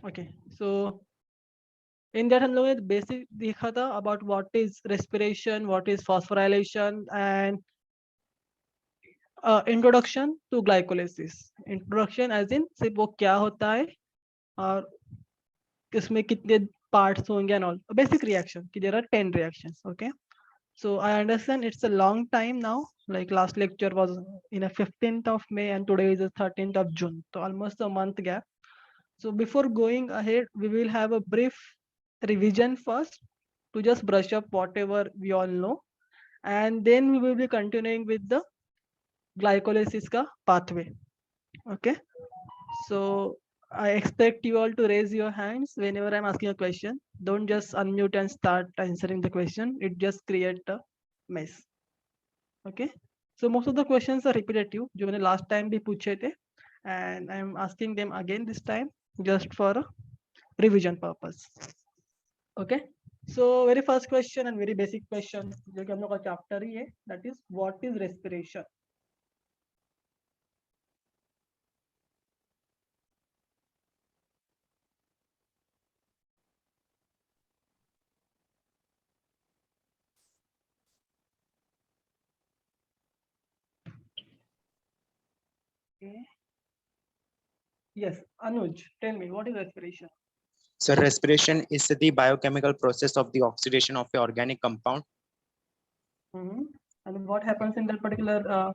Okay, so in that हम लोगों ने basic देखा था about what is respiration, what is phosphorylation, and introduction to glycolysis. Introduction as in सिर्फ वो क्या होता है और इसमें कितने parts होंगे and all. Basic reaction कि there are 10 reactions. Okay. So I understand it's a long time now. Like last lecture was in a 15th of May and today is the 13th of June. So almost a month gap. So before going ahead, we will have a brief revision first to just brush up whatever we all know. And then we will be continuing with the glycolysis ka pathway. Okay. So I expect you all to raise your hands whenever I'm asking a question. Don't just unmute and start answering the question. It just create a mess. Okay. So most of the questions are repetitive, जो मैंने last time भी पूछे थे, and I'm asking them again this time just for a revision purpose. Okay. So very first question and very basic question जो कि हम लोग का chapter ही है, that is what is respiration? Okay. Yes, Anuj, tell me what is respiration? So respiration is the biochemical process of the oxidation of an organic compound. And what happens in that particular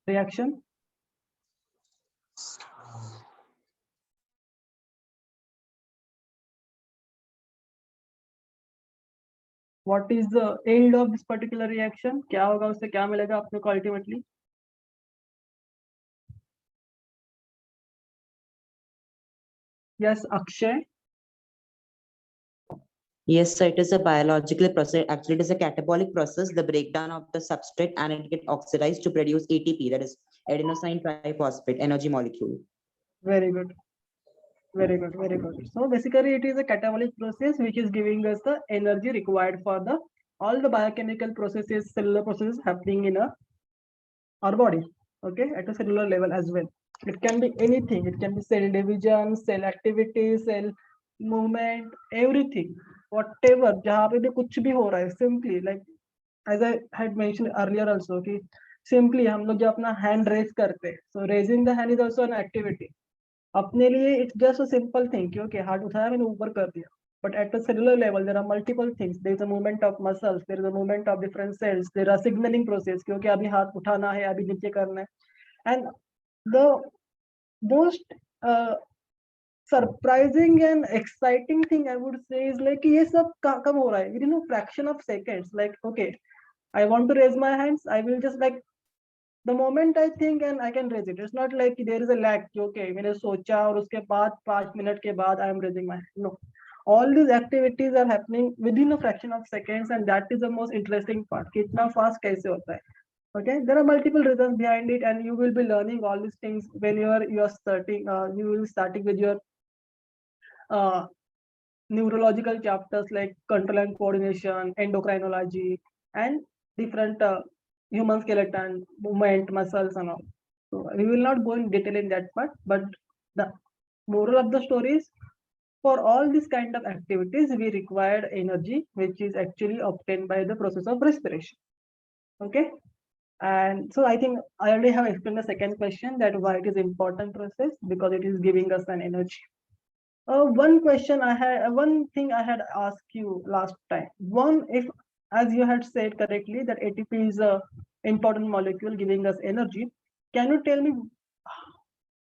reaction? What is the end of this particular reaction? क्या होगा उससे क्या मिलेगा अपने को ultimately? Yes, Akshay. Yes, so it is a biological process. Actually, it is a catabolic process, the breakdown of the substrate, and it gets oxidized to produce ATP, that is adenosine triphosphate energy molecule. Very good. Very good. Very good. So basically, it is a catabolic process which is giving us the energy required for the all the biochemical processes, cellular processes happening in our body. Okay, at a cellular level as well. It can be anything. It can be cell division, cell activity, cell movement, everything. Whatever, जहाँ पे भी कुछ भी हो रहा है, simply like as I had mentioned earlier also कि simply हम लोग जो अपना hand raise करते हैं, so raising the hand is also an activity. अपने लिए it's just a simple thing कि okay हाथ उठाया मैंने ऊपर कर दिया. But at a cellular level, there are multiple things. There is a movement of muscles. There is a movement of different cells. There are signaling process क्योंकि अभी हाथ उठाना है, अभी नीचे करना है. And the most surprising and exciting thing I would say is like ये सब कब हो रहा है? Within a fraction of seconds. Like okay, I want to raise my hands. I will just like the moment I think and I can raise it. It's not like there is a lag. Okay, मैंने सोचा और उसके बाद 5 minute के बाद I am raising my hand. No, all these activities are happening within a fraction of seconds, and that is the most interesting part. कितना fast कैसे होता है? Okay, there are multiple reasons behind it, and you will be learning all these things when you are starting. You will be starting with your uh, neurological chapters like control and coordination, endocrinology, and different human skeleton, movement, muscles, and all. So we will not go in detail in that part, but the moral of the story is for all these kind of activities, we require energy, which is actually obtained by the process of respiration. Okay. And so I think I already have explained the second question that why it is important process because it is giving us an energy. One question I had, one thing I had asked you last time. One, if as you had said correctly that ATP is a important molecule giving us energy. Can you tell me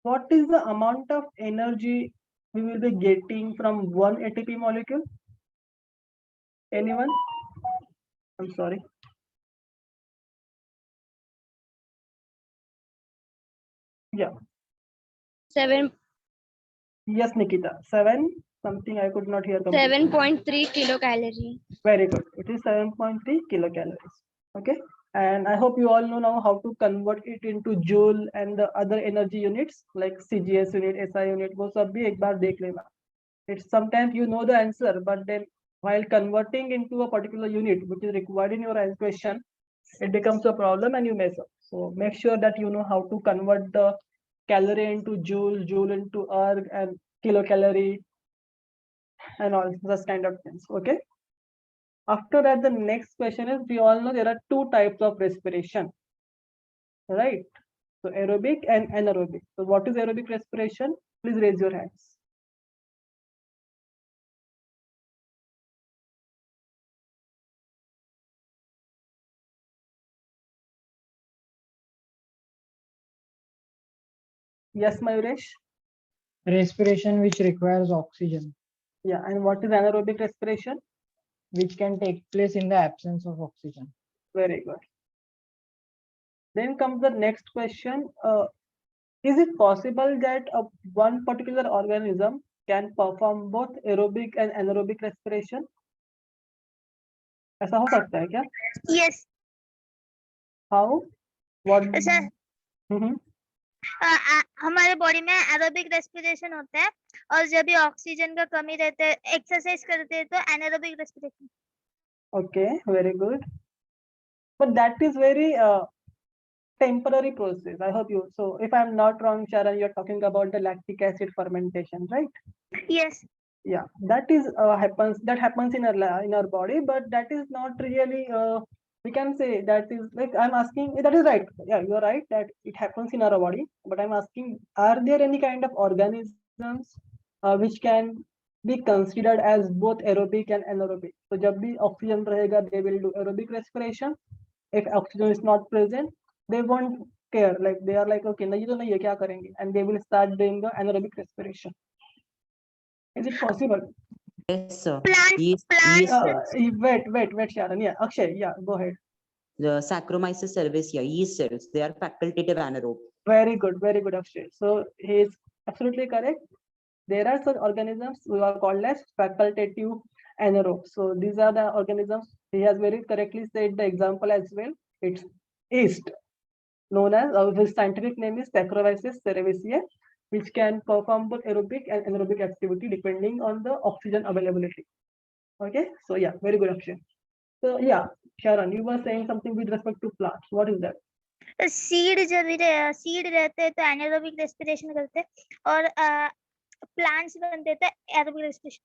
what is the amount of energy we will be getting from one ATP molecule? Anyone? I'm sorry. Yeah. 7 Yes, Nikita. 7 something I could not hear completely. 7.3 kilocalorie. Very good. It is 7.3 kilocalories. Okay. And I hope you all know now how to convert it into joule and the other energy units like CGS unit, SI unit. वो सब भी एक बार देख लेना. It's sometimes you know the answer, but then while converting into a particular unit which is required in your question, it becomes a problem and you mess up. So make sure that you know how to convert the calorie into joule, joule into erg, and kilocalorie, and all such kind of things. Okay. After that, the next question is, we all know there are two types of respiration, right? So aerobic and anaerobic. So what is aerobic respiration? Please raise your hands. Yes, Mayuresh? Respiration which requires oxygen, Yeah, and what is anaerobic respiration? which can take place in the absence of oxygen. Very good. Then comes the next question. Is it possible that one particular organism can perform both aerobic and anaerobic respiration? ऐसा हो सकता है क्या? Yes, How? What? sir. Mhm. हमारे body में aerobic respiration होता है और जब भी ऑक्सीजन का कमी रहता है एक्सरसाइज करते हैं तो anaerobic respiration. Okay, very good. But that is very temporary process. I hope you. So, if I'm not wrong, Sharon, you're talking about the lactic acid fermentation, right? Yes. Yeah, that is happens in our body, but that is not really. We can say that is like I'm asking. That is right. Yeah, you're right that it happens in our body. But I'm asking, are there any kind of organisms which can be considered as both aerobic and anaerobic? So, जब भी oxygen रहेगा, they will do aerobic respiration. If oxygen is not present, they won't care. Like they are like, okay, नहीं तो नहीं है, क्या करेंगे? And they will start doing the anaerobic respiration. Is it possible? Yes, sir. Plants- Yeast, plants- yeast cells. Wait, Sharon. Yeah, Akshay. Yeah, go ahead. The Saccharomyces cerevisiae, yeast cells, they are facultative anaerobe. Very good, Akshay. So he is absolutely correct. There are such organisms who are called as facultative anaerobe. So these are the organisms. He has very correctly said the example as well. It's yeast, known as his scientific name is Saccharomyces cerevisiae, which can perform both aerobic and anaerobic activity depending on the oxygen availability. Okay, so yeah, very good, Akshay. So yeah, Sharon, you were saying something with respect to plants. What is that? Seed जब भी seed रहते हैं तो anaerobic respiration करते हैं और plants बनते हैं तो aerobic respiration.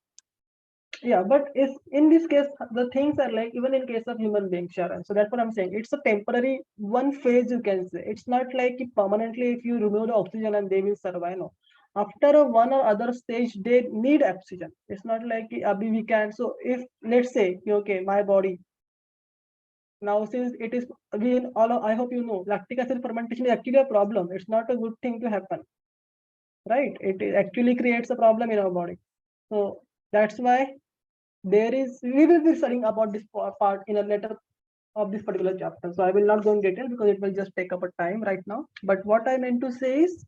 Yeah, but if in this case the things are like even in case of human beings, Sharon. So that's what I'm saying. It's a temporary one phase, you can say. It's not like permanently if you remove the oxygen and they will survive. No. After a one or other stage, they need oxygen. It's not like abhi we can. So if let's say okay, my body now since it is again I hope you know lactic acid fermentation is actually a problem. It's not a good thing to happen, right? It actually creates a problem in our body. So that's why we will be studying about this part in a later of this particular chapter. So I will not go in detail because it will just take up a time right now. But what I meant to say is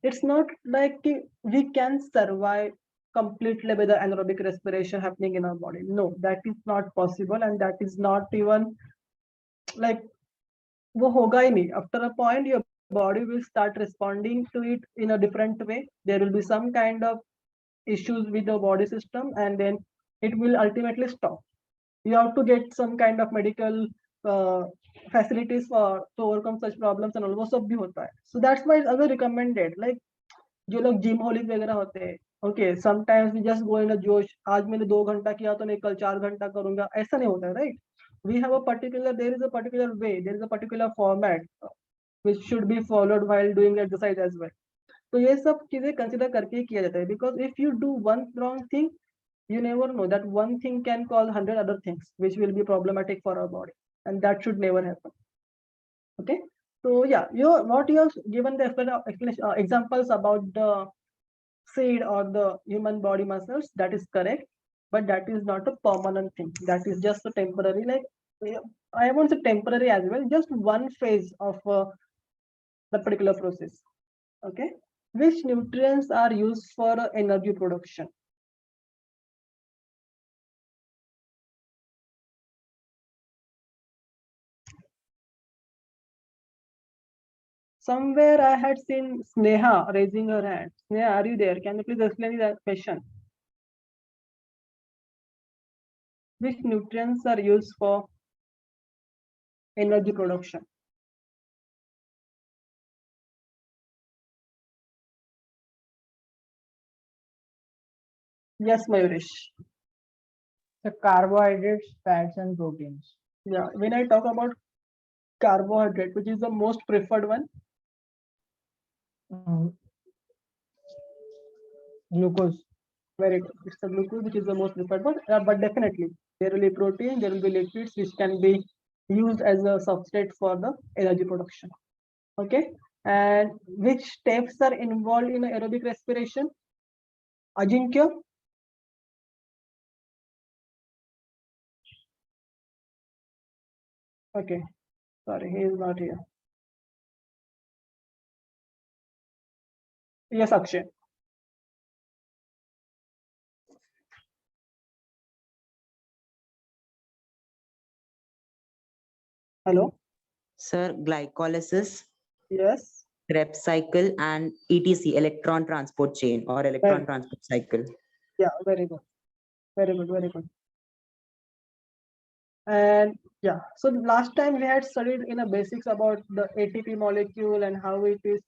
it's not like we can survive completely with the anaerobic respiration happening in our body. No, that is not possible, and that is not even like वो होगा ही नहीं. After a point, your body will start responding to it in a different way. There will be some kind of issues with the body system, and then it will ultimately stop. You have to get some kind of medical facilities for to overcome such problems and all वो सब भी होता है. So that's why it's also recommended. Like जो लोग gym holic वगैरह होते हैं, okay, sometimes we just go in a जोश. आज मैंने 2 घंटा किया तो मैं कल 4 घंटा करूंगा, ऐसा नहीं होता है, right? We have a particular, there is a particular way, there is a particular format which should be followed while doing exercise as well. तो ये सब चीजें कंसिडर करके ही किया जाता है, because if you do one wrong thing, you never know that one thing can cause 100 other things which will be problematic for our body, and that should never happen. Okay, so yeah, what you have given the explanation, examples about the seed or the human body muscles, that is correct, but that is not a permanent thing. That is just a temporary, like I won't say temporary as well, just one phase of the particular process. Okay, which nutrients are used for energy production? Somewhere I had seen Sneha raising her hand. Sneha, are you there? Can you please explain that question? Which nutrients are used for energy production? Yes, Mayuresh. The carbohydrates, fats, and proteins. Yeah, when I talk about carbohydrate, which is the most preferred one, Glucose. very good. It's the glucose which is the most preferred one, but definitely there will be protein, there will be liquids which can be used as a substrate for the energy production. Okay, and which steps are involved in aerobic respiration? Ajinkya? Okay, sorry, he is not here. Yes, Akshay. Hello. Sir, glycolysis, Yes. Krebs cycle, and ETC, electron transport chain or electron transport cycle. Yeah, very good. Very good, very good. And yeah, so last time we had studied in a basics about the ATP molecule and how it is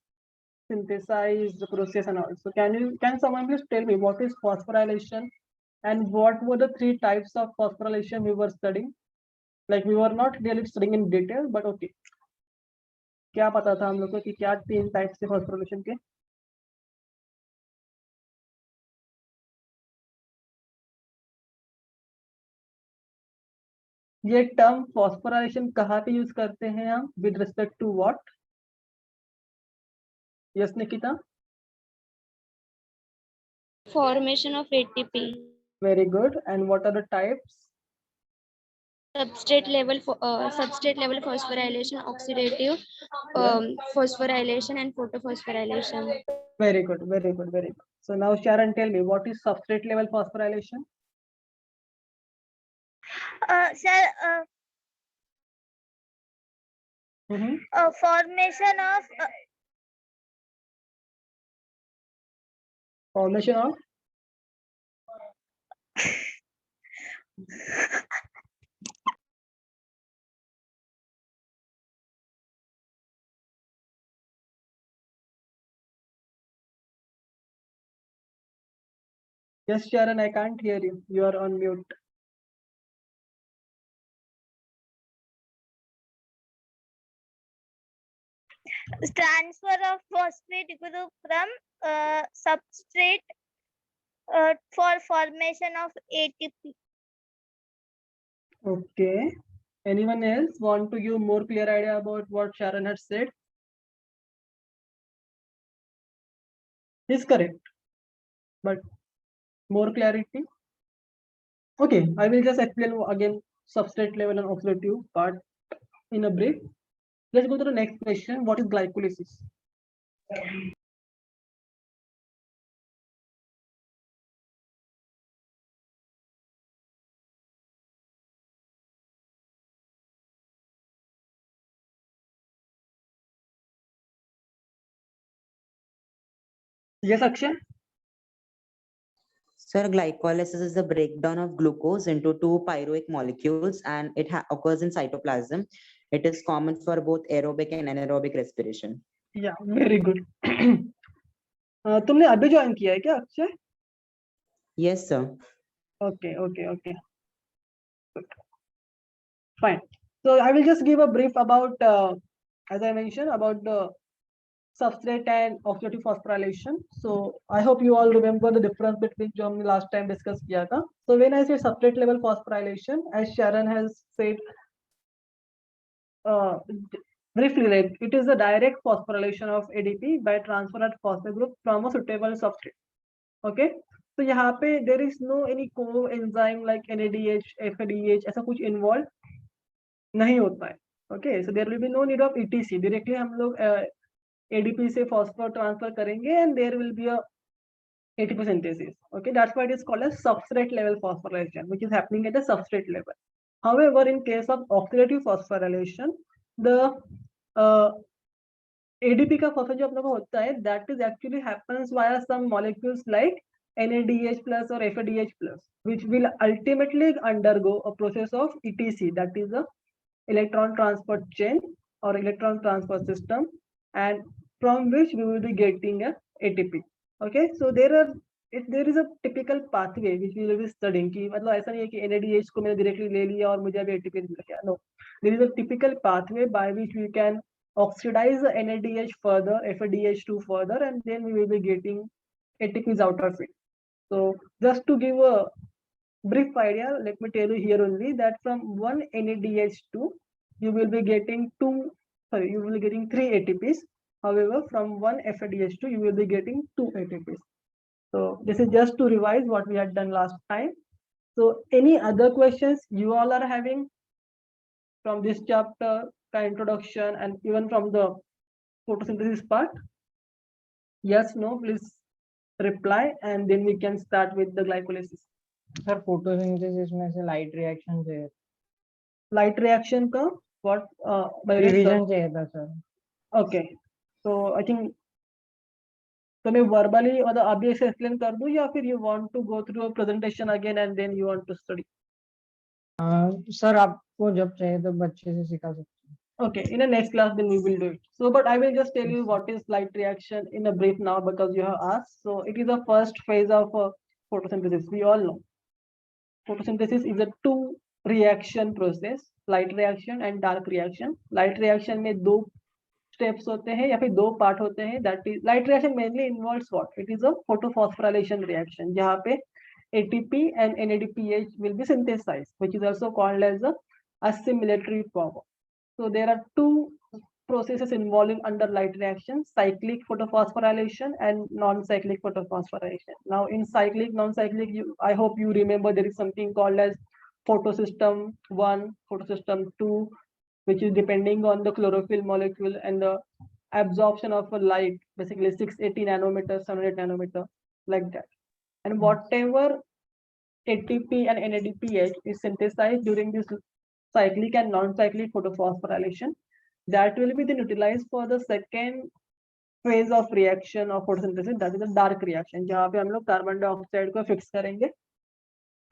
synthesized, the process and all. So can someone please tell me what is phosphorylation and what were the three types of phosphorylation we were studying? Like we were not really studying in detail, but okay. क्या पता था हम लोग को कि क्या तीन types से phosphorylation के? ये टर्म phosphorylation कहाँ पे यूज करते हैं हम with respect to what? Yes, Nikita. Formation of ATP. Very good. And what are the types? Substrate level phosphorylation, oxidative phosphorylation, and photophosphorylation. Very good, very good, very good. So now Sharon, tell me what is substrate level phosphorylation? Sir, Mhm. formation of Formation of yes, Sharon, I can't hear you. You are on mute. transfer of phosphate group from substrate for formation of ATP. Okay. Anyone else want to give more clear idea about what Sharon had said? Is correct, but more clarity. Okay, I will just explain again substrate level and oxidative part in a brief. Let's go to the next question. What is glycolysis? Yes, Akshay. Sir, glycolysis is the breakdown of glucose into two pyruvic molecules, and it occurs in cytoplasm. It is common for both aerobic and anaerobic respiration. Yeah, very good. तुमने अभी join किया है क्या Akshay? Yes, sir. Okay, okay, okay. Good. Fine. So I will just give a brief about, as I mentioned, about the substrate and oxidative phosphorylation. So I hope you all remember the difference between जो हमने last time discuss किया था. So when I say substrate level phosphorylation, as Sharon has said briefly, like it is a direct phosphorylation of ADP by transfer at phosphate group from a suitable substrate. Okay. तो यहाँ पे there is no any coenzyme like NADH, FADH ऐसा कुछ involved नहीं होता है. Okay, so there will be no need of ETC. Directly हम लोग ADP से phosphor transfer करेंगे and there will be a ATP synthesis. Okay, that's why it is called as substrate level phosphorylation, which is happening at the substrate level. However, in case of oxidative phosphorylation, the ADP का phosphor जो अपने को होता है, that is actually happens via some molecules like NADH plus or FADH plus, which will ultimately undergo a process of ETC, that is a electron transport chain or electron transport system, and from which we will be getting a ATP. Okay, so there are there is a typical pathway which we will be studying कि मतलब ऐसा नहीं है कि NADH को मैंने directly ले लिया और मुझे अभी ATP मिल गया. No, there is a typical pathway by which we can oxidize the NADH further, FADH2 further, and then we will be getting ATPs out of it. So just to give a brief idea, let me tell you here only that from one NADH2 you will be getting you will be getting 3 ATPs. However, from one FADH2 you will be getting 2 ATPs. So this is just to revise what we had done last time. So any other questions you all are having from this chapter, introduction, and even from the photosynthesis part? Yes, no, please reply, and then we can start with the glycolysis. Sir photosynthesis में से light reaction चाहिए Light reaction का what? By revision चाहिए था sir. Okay, so I think तो मैं verbally मतलब अभी ऐसे explain कर दूं या फिर you want to go through a presentation again and then you want to study? Sir आपको जब चाहिए तो बच्चे से सिखा सकते हैं. Okay, in the next class then we will do it. So, but I will just tell you what is light reaction in a brief now because you have asked. So, it is the first phase of photosynthesis. We all know photosynthesis is a two reaction process, light reaction and dark reaction. Light reaction में दो steps होते हैं या फिर दो part होते हैं. That is light reaction mainly involves what? It is a photophosphorylation reaction जहाँ पे ATP and NADPH will be synthesized, which is also called as a assimilatory form. So there are two processes involving under light reaction: cyclic photophosphorylation and non-cyclic photophosphorylation. Now in cyclic, non-cyclic, I hope you remember there is something called as photosystem 1, photosystem 2, which is depending on the chlorophyll molecule and the absorption of a light, basically 680 nanometer, 700 nanometer, like that. And whatever ATP and NADPH is synthesized during this cyclic and non-cyclic photophosphorylation, that will be then utilized for the second phase of reaction of photosynthesis, that is the dark reaction, जहाँ पे हम लोग carbon dioxide को fix करेंगे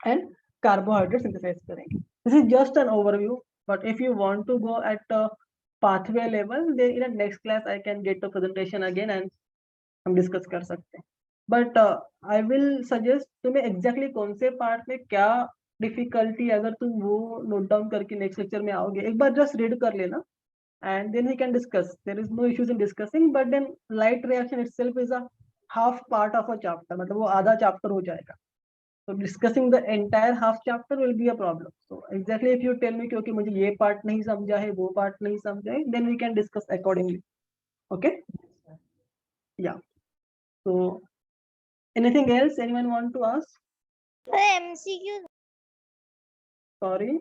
and carbohydrate synthesize करेंगे. This is just an overview, but if you want to go at the pathway level, then in the next class I can get the presentation again and हम discuss कर सकते हैं. But I will suggest तुम्हें exactly कौन से part में क्या difficulty अगर तुम वो note down करके next lecture में आओगे, एक बार just read कर लेना and then we can discuss. There is no issues in discussing, but then light reaction itself is a half part of a chapter, मतलब वो आधा chapter हो जाएगा. So discussing the entire half chapter will be a problem. So exactly if you tell me क्योंकि मुझे ये part नहीं समझा है, वो part नहीं समझा है, then we can discuss accordingly. Okay? Yeah. So anything else anyone want to ask? MCQ. Sorry,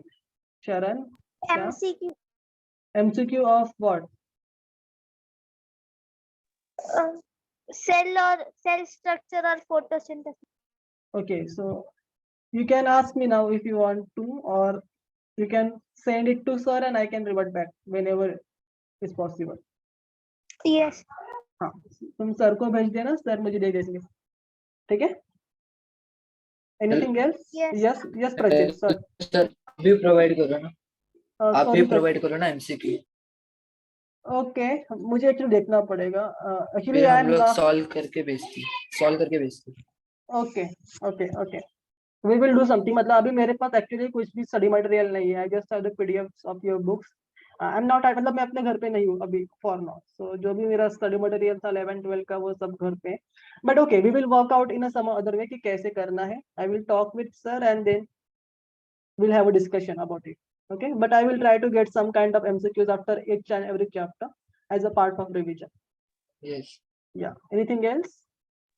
Sharon. Yeah. MCQ. MCQ of what? Cell structure or photosynthesis. Okay, so you can ask me now if you want to, or you can send it to sir and I can revert back whenever is possible. Yes. हाँ, तुम sir को भेज देना, sir मुझे दे देंगे. ठीक है? Anything else? Yes. Yes, Prachit, sir. Sir भी प्रोवाइड करो ना, आप भी Sorry, प्रोवाइड करो ना एमसीक्यू. ओके, मुझे एक्चुअली देखना पड़ेगा. एक्चुअली फिर आई हम एम लोग नॉट. सॉल्व करके भेजते. Okay. We will do something. मतलब अभी मेरे पास एक्चुअली कुछ भी स्टडी मटेरियल नहीं है. I just have the PDFs of your books. I'm not, मतलब मैं अपने घर पे नहीं हूँ अभी for now. So जो भी मेरा स्टडी मटेरियल था 11-12 का वो सब घर पे. But okay, we will work out in a some other way कि कैसे करना है. I will talk with sir and then we'll have a discussion about it. Okay, but I will try to get some kind of MCQs after each and every chapter as a part of revision. Yes. Yeah. Anything else?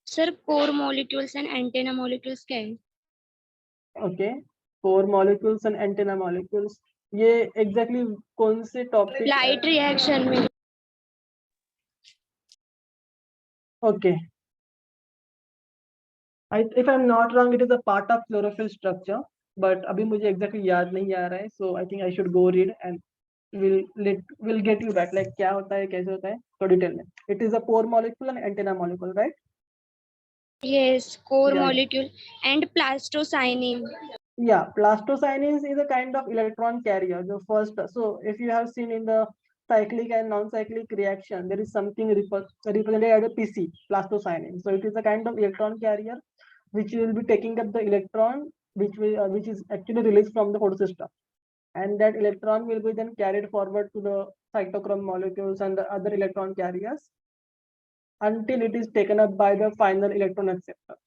Sir core molecules and antenna molecules क्या है? Okay, core molecules and antenna molecules. ये exactly कौन से topic? Light reaction में. Okay. If I'm not wrong, it is a part of chlorophyll structure, but अभी मुझे exactly याद नहीं आ रहा है, so I think I should go read and we'll get you back. Like क्या होता है, कैसे होता है, तो detail में. It is a core molecule and antenna molecule, right? Yes, core Yeah. molecule and plastocyanin. Yeah, plastocyanins is a kind of electron carrier. The first, so if you have seen in the cyclic and non-cyclic reaction, there is something represented as a PC, plastocyanin. So it is a kind of electron carrier which will be taking up the electron, which is actually released from the photosystem, and that electron will be then carried forward to the cytochrome molecules and the other electron carriers until it is taken up by the final electron acceptor.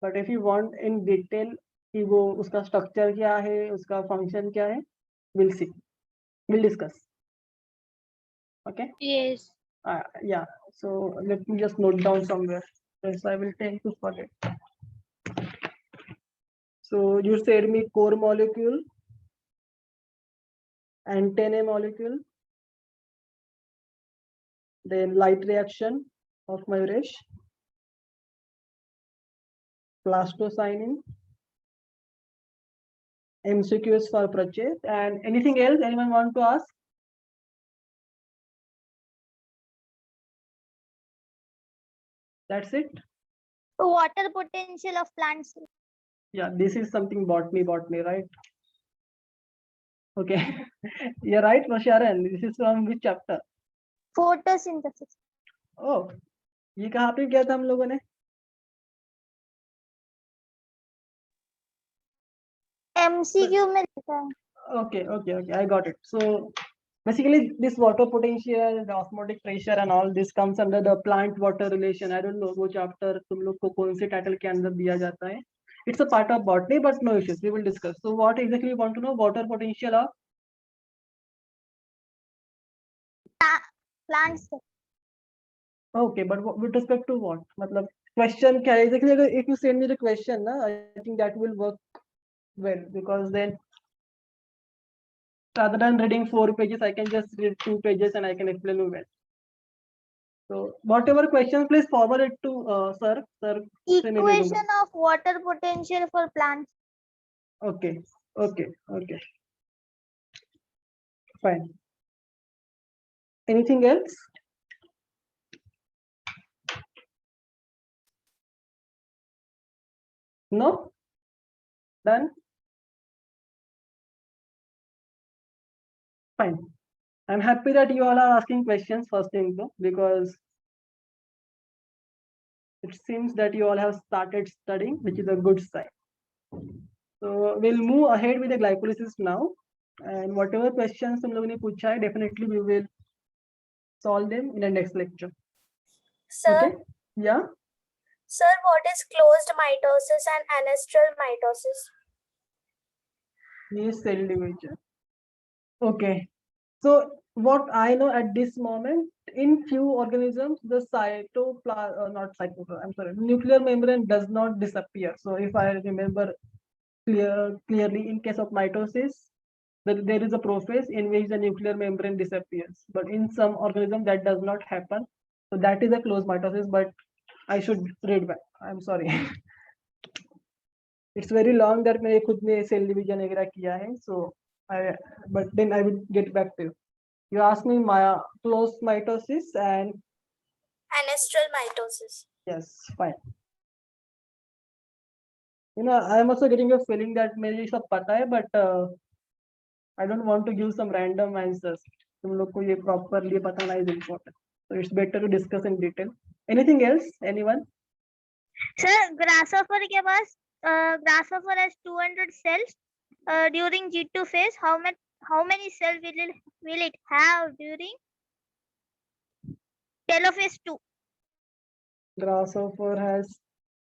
But if you want in detail कि वो उसका structure क्या है, उसका function क्या है, we'll discuss. Okay. Yes. Yeah. So let me just note down somewhere. Yes, I will tend to forget. So you said me core molecule, antennae molecule, then light reaction of Mayuresh, plastocyanin, MCQs for Prachit, and anything else anyone want to ask? That's it. Water potential of plants. Yeah, this is something botany, right? Okay. You're right, Sharon. This is from which chapter? Photosynthesis. Oh, ये कहाँ पे किया था हम लोगों ने? MCQ में लिखा है. Okay, I got it. So basically this water potential, the osmotic pressure and all this comes under the plant water relation. I don't know वो chapter तुम लोग को कौन से title के अंदर दिया जाता है. It's a part of botany, but no issues. We will discuss. So what exactly you want to know? Water potential of Plants. okay, but with respect to what? मतलब question क्या है? Exactly अगर if you send me the question ना, I think that will work well because then rather than reading 4 pages, I can just read 2 pages and I can explain you well. So whatever questions, please forward it to sir. Equation of water potential for plants. Okay. Fine. Anything else? No? Done? Fine. I'm happy that you all are asking questions first thing though, because it seems that you all have started studying, which is a good sign. So we'll move ahead with the glycolysis now. And whatever questions तुम लोगों ने पूछा है, definitely we will solve them in the next lecture. Sir, Okay? Yeah? sir, what is closed mitosis and anestral mitosis? Yes, cell division. Okay. So what I know at this moment, in few organisms, the nuclear membrane does not disappear. So if I remember clearly, in case of mitosis, there is a process in which the nuclear membrane disappears. But in some organism that does not happen. So that is a closed mitosis, but I should read back. I'm sorry. It's very long that मैंने खुद ने cell division वगैरह किया है. So but then I will get back to you. You asked me my closed mitosis and Anestral mitosis. yes, fine. You know, I am also getting a feeling that मुझे ये सब पता है, but I don't want to give some random answers. तुम लोग को ये properly बताना is important. So it's better to discuss in detail. Anything else? Anyone? Sir, grasshopper के पास grasshopper has 200 cells. During G2 phase, how many cells will it have during telophase 2? Grasshopper has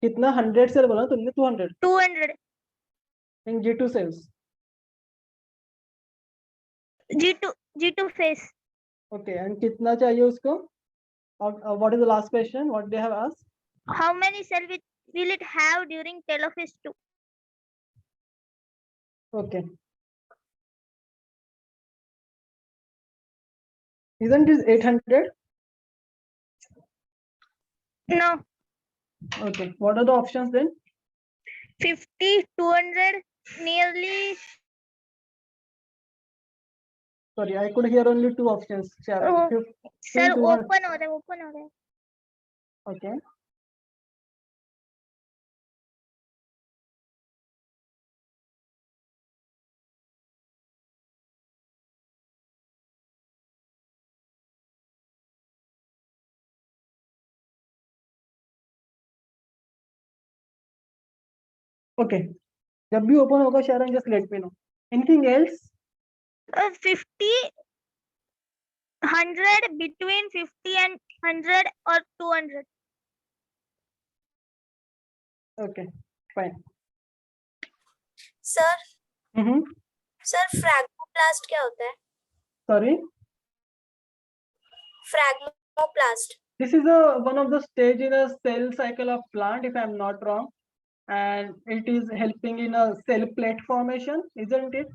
कितना 100 cell बोला तुमने 200 200. in G2 cells. G2 phase. Okay, and कितना चाहिए उसको? और what is the last question? What they have asked? How many cells will it have during telophase 2? Okay. Isn't this 800? No, Okay. What are the options then? 50, 200, nearly. Sorry, I could hear only 2 options. Sharon. Oh, 50, sir, 200. open हो रहा है. Okay. Okay. जब भी open होगा Sharon, just let me know. Anything else? 50, 100, between 50 and 100 or 200. Okay, fine. Sir, Mm-hmm. sir, fragmoplast क्या होता है? Sorry. Fragmoplast. This is one of the stage in a cell cycle of plant, if I'm not wrong, and it is helping in a cell plate formation, isn't it?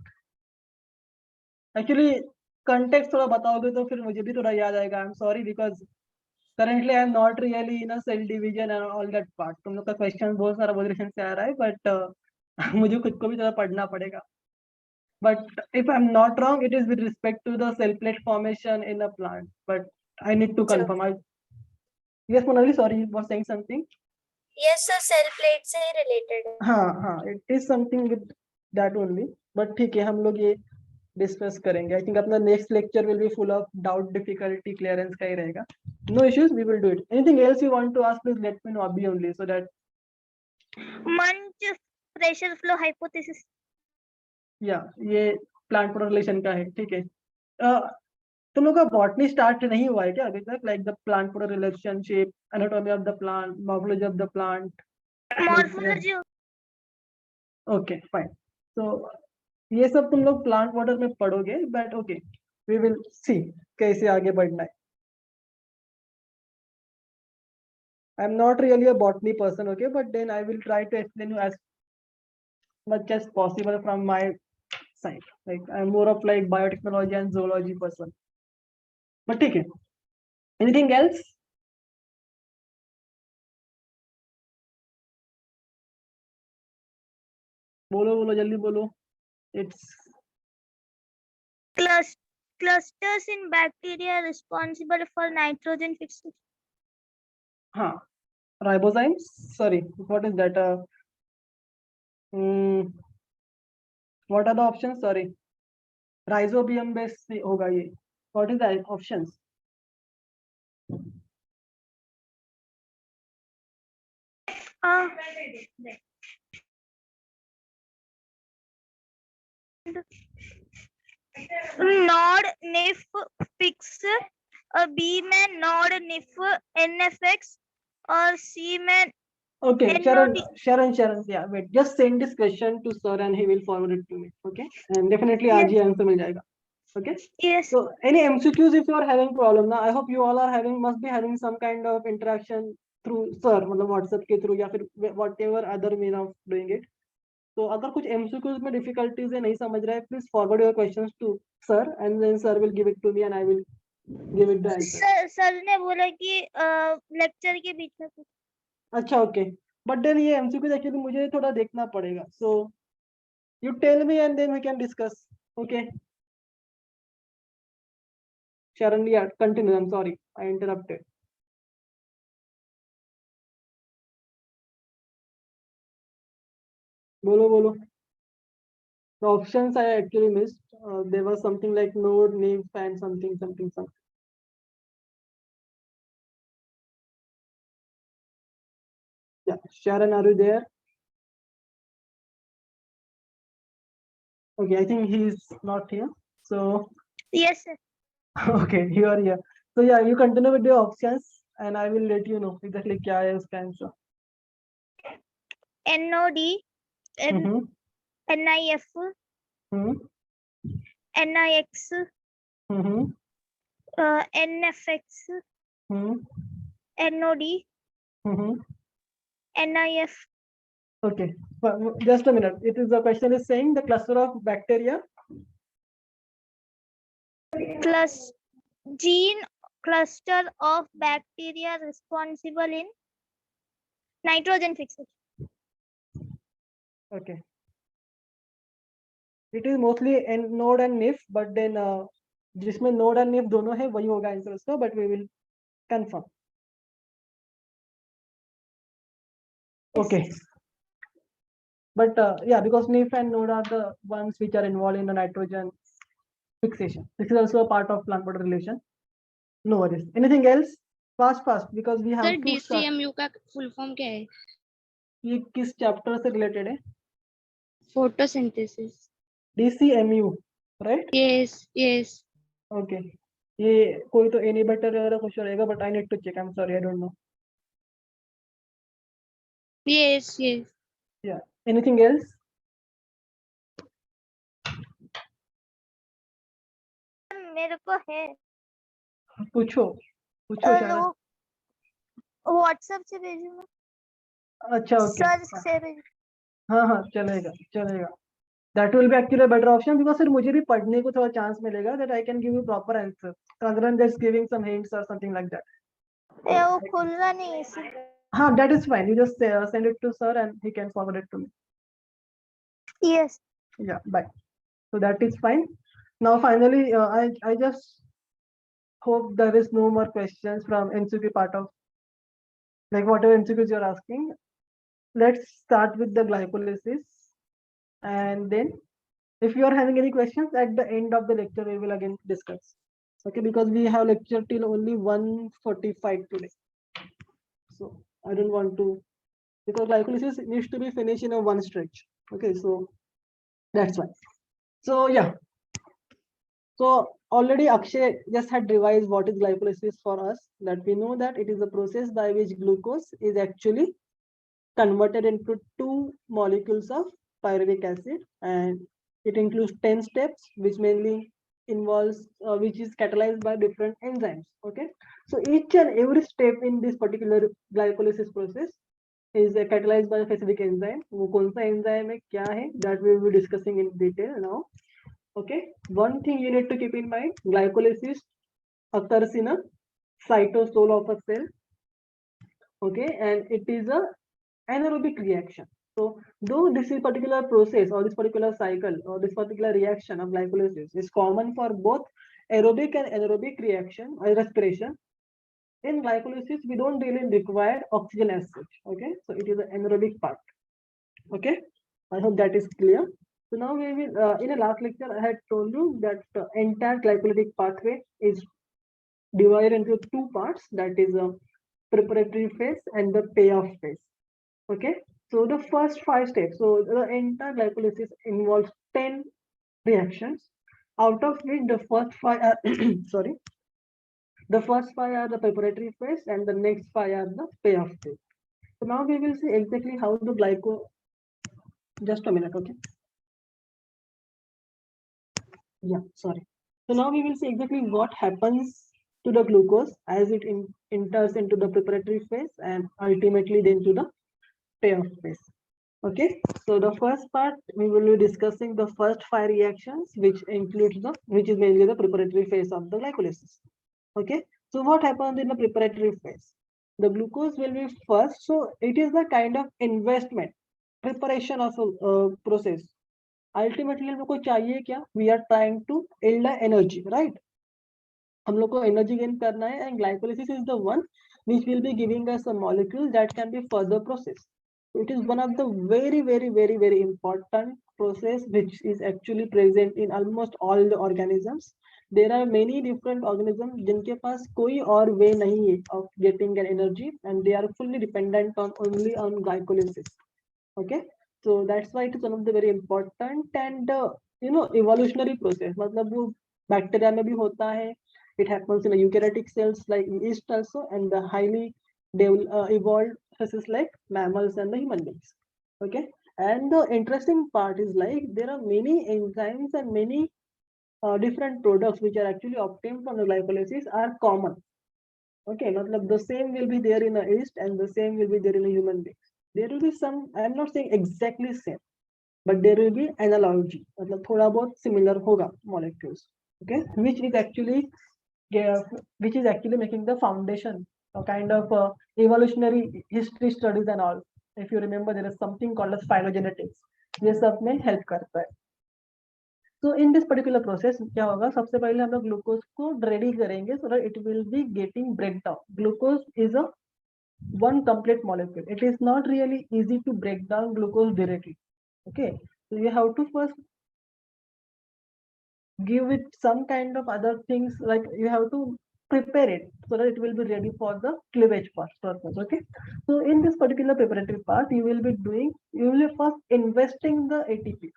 Actually, context थोड़ा बताओगे तो फिर मुझे भी थोड़ा याद आएगा. I'm sorry because currently I'm not really in a cell division and all that part. तुम लोग का question बहुत सारा बहुत direction से आ रहा है, but मुझे खुद को भी थोड़ा पढ़ना पड़ेगा. But if I'm not wrong, it is with respect to the cell plate formation in a plant. But I need to Sure. confirm. Yes, Monali, sorry, you were saying something. Yes, sir, cell plate से ही related है. हाँ, it is something with that only. But ठीक है, हम लोग ये discuss करेंगे. I think अपना next lecture will be full of doubt, difficulty, clearance का ही रहेगा. No issues, we will do it. Anything else you want to ask, please let me know अभी only so that Munch pressure flow hypothesis. yeah, ये plant product relation का है, ठीक है. तुम लोग का botany start नहीं हुआ है क्या अभी तक? Like the plant product relationship, anatomy of the plant, morphology of the plant. Morphology. Okay, fine. So ये सब तुम लोग प्लांट वाटर में पढ़ोगे, but okay we will see कैसे आगे बढ़ना है. I am not really a botany person, okay, but then I will try to explain you as much as possible from my side. Like I am more of like biotechnology and zoology person. But ठीक है. Anything else? बोलो बोलो जल्दी बोलो. It's Clusters in bacteria responsible for nitrogen fixation. हाँ, ribozymes. Sorry, what is that? What are the options? Sorry, rhizobium based होगा ये. What is the options? Nod, NIF, Fix, B में Nod, NIF, NFX, और C में Okay, NOD. Sharon, yeah, wait, just send this question to sir and he will forward it to me, okay? And definitely Yes. आज ही answer मिल जाएगा, okay? Yes. So any MCQs if you are having problem now, I hope you all are must be having some kind of interaction through sir, मतलब WhatsApp के through या फिर whatever other mean of doing it. तो अगर कुछ MCQs में difficulties है, नहीं समझ रहा है, please forward your questions to sir and then sir will give it to me and I will give it the answer. Sir ने बोला कि लेक्चर के बीच में. अच्छा, ओके, बट देन ये MCQ एक्चुअली मुझे थोड़ा देखना पड़ेगा. So you tell me and then we can discuss. Okay Sharon, yeah, continue. I'm sorry, I interrupted. बोलो बोलो. The options I actually missed. There was something like node, name, fan, something. Yeah, Sharon, are you there? Okay, I think he's not here. So Yes, sir. okay, you are here. So yeah, you continue with your options and I will let you know exactly क्या है उसका answer. NOD, NIF, NIX, NFX, NOD, NIF. Okay, just a minute. It is the question is saying the cluster of bacteria. Plus gene cluster of bacteria responsible in nitrogen fixation. Okay. It is mostly node and NIF, but then जिसमें node and NIF दोनों है वही होगा answer उसका, but we will confirm. Okay. But yeah, because NIF and node are the ones which are involved in the nitrogen fixation. This is also a part of plant water relation. No worries. Anything else? Fast, because we have sir to start. DCMU का full form क्या है? ये किस chapter से related है? photosynthesis. DCMU, right? Yes, yes. Okay, ये कोई तो इनहिबिटर वगैरह कुछ रहेगा, but I need to check, I am sorry, I don't know. Yes, yes. Yeah, anything else? मेरे को है पूछो पूछो शायद. व्हाट्सएप से भेजूंगा अच्छा, ओके. सर से भेज हाँ, चलेगा चलेगा. That will be actually a better option, because फिर मुझे भी पढ़ने को थोड़ा चांस मिलेगा, that I can give you proper answer rather than just giving some hints or something like that. वो खुल रहा नहीं है इसी हाँ, that is fine. You just send it to sir and he can forward it to me. Yes Yeah, bye. So that is fine. Now finally, I just hope there is no more questions from MCQ part of, like whatever MCQs you're asking. Let's start with the glycolysis, and then if you are having any questions at the end of the lecture, we will again discuss. Okay, because we have lecture till only 1:45 today. So I don't want to, because glycolysis needs to be finished in a one stretch. Okay, so that's why. So yeah. So already Akshay just had revised what is glycolysis for us, that we know that it is a process by which glucose is actually converted into 2 molecules of pyruvic acid, and it includes 10 steps, which mainly involves which is catalyzed by different enzymes. Okay, so each and every step in this particular glycolysis process is catalyzed by a specific enzyme. वो कौन सा enzyme है, क्या है, that we will be discussing in detail now. Okay, one thing you need to keep in mind: glycolysis occurs in a cytosol of a cell. Okay, and it is a anaerobic reaction. So though this is particular process or this particular cycle or this particular reaction of glycolysis is common for both aerobic and anaerobic reaction or respiration, in glycolysis we don't really require oxygen as such. Okay, so it is an anaerobic part. Okay, I hope that is clear. So now we will, in the last lecture I had told you that entire glycolytic pathway is divided into 2 parts, that is a preparatory phase and the payoff phase. Okay, so the first 5 steps, so the entire glycolysis involves 10 reactions, out of which the first 5 are sorry, the first 5 are the preparatory phase and the next 5 are the payoff phase. So now we will see exactly how the just a minute. Okay, yeah, sorry. So now we will see exactly what happens to the glucose as it enters into the preparatory phase and ultimately then to the payoff phase. Okay, so the first part we will be discussing the first 5 reactions, which includes which is mainly the preparatory phase of the glycolysis. Okay, so what happens in the preparatory phase? The glucose will be first, so it is the kind of investment preparation of a process. Ultimately हम लोग को चाहिए क्या? We are trying to yield the energy, right? हम लोग को energy gain करना है, and glycolysis is the one which will be giving us a molecule that can be further processed. It is one of the very important process which is actually present in almost all the organisms. There are many different organisms जिनके पास कोई और way नहीं है of getting an energy, and they are fully dependent on only on glycolysis. Okay, so that's why it is one of the very important and evolutionary process. मतलब वो bacteria में भी होता है. It happens in the eukaryotic cells like yeast also, and the highly evolved processes like mammals and the human beings. Okay, and the interesting part is like there are many enzymes and many different products which are actually obtained from the glycolysis are common. Okay, मतलब the same will be there in the yeast and the same will be there in the human beings. There will be some, I am not saying exactly same, but there will be analogy, मतलब थोड़ा बहुत similar होगा molecules. Okay, which is actually making the foundation, a kind of evolutionary history studies and all. If you remember, there is something called as phylogenetics. ये सब में help करता है. So in this particular process क्या होगा, सबसे पहले हम लोग ग्लूकोज को रेडी करेंगे so that it will be getting breakdown. Glucose is a one complete molecule. It is not really easy to break down glucose directly. Okay, so you have to first give it some kind of other things, like you have to prepare it so that it will be ready for the cleavage purpose. Okay, so in this particular preparatory part you will be first investing the ATP.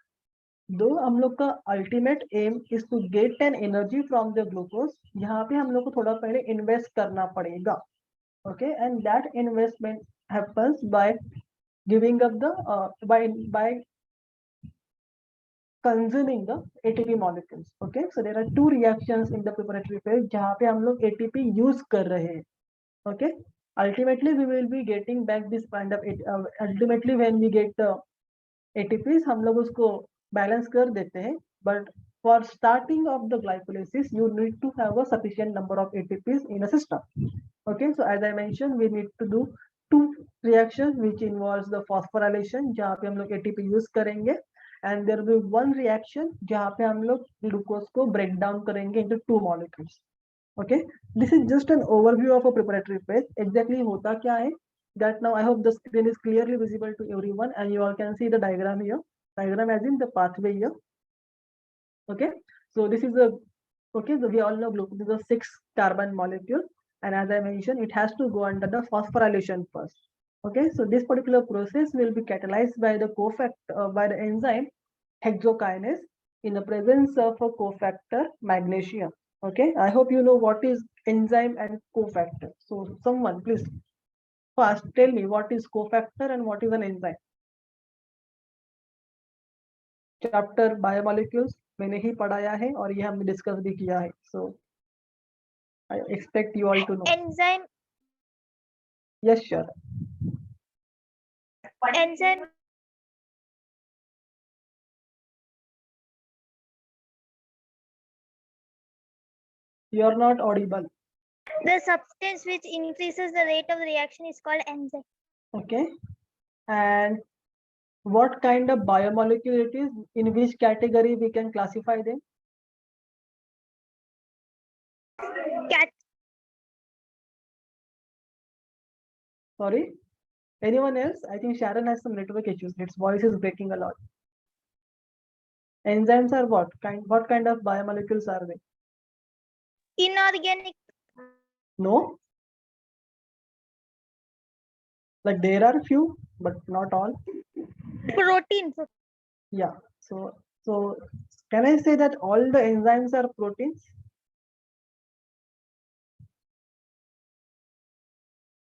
Though हम लोग का ultimate aim is to get an energy from the glucose, यहाँ पे हम लोग को थोड़ा पहले invest करना पड़ेगा. Okay, and that investment happens by giving up the by consuming the ATP molecules. Okay, so there are two reactions in the preparatory phase जहाँ पे हम लोग ATP use कर रहे हैं. Okay, ultimately we will be getting back this kind of ultimately when we get the ATPs हम लोग उसको balance कर देते हैं, but for starting of the glycolysis you need to have a sufficient number of ATPs in a system. Okay, so as I mentioned we need to do two reactions which involves the phosphorylation जहाँ पे हम लोग ATP use करेंगे, and there will be one reaction जहाँ पे हम लोग glucose को break down करेंगे into two molecules. Okay, this is just an overview of a preparatory phase. Exactly होता क्या है? That now I hope the screen is clearly visible to everyone and you all can see the diagram here. Diagram as in the pathway here. Okay, so this is a okay. So we all know glucose is a 6-carbon molecule, and as I mentioned, it has to go under the phosphorylation first. Okay, so this particular process will be catalyzed by the by the enzyme hexokinase in the presence of a cofactor magnesium. Okay, I hope you know what is enzyme and cofactor. So someone please first tell me what is cofactor and what is an enzyme. Chapter biomolecules मैंने ही पढ़ाया है और ये हमने discuss भी किया है. So I expect you all to know. Enzyme. Yes sure. Enzyme. You are not audible. The substance which increases the rate of the reaction is called enzyme. Okay, and what kind of biomolecule it is, in which category we can classify them? Sorry, anyone else? I think Sharon has some network issues. Its voice is breaking a lot. Enzymes are what kind of biomolecules are they? Inorganic. No, like there are few but not all. Protein. Yeah, so can I say that all the enzymes are proteins?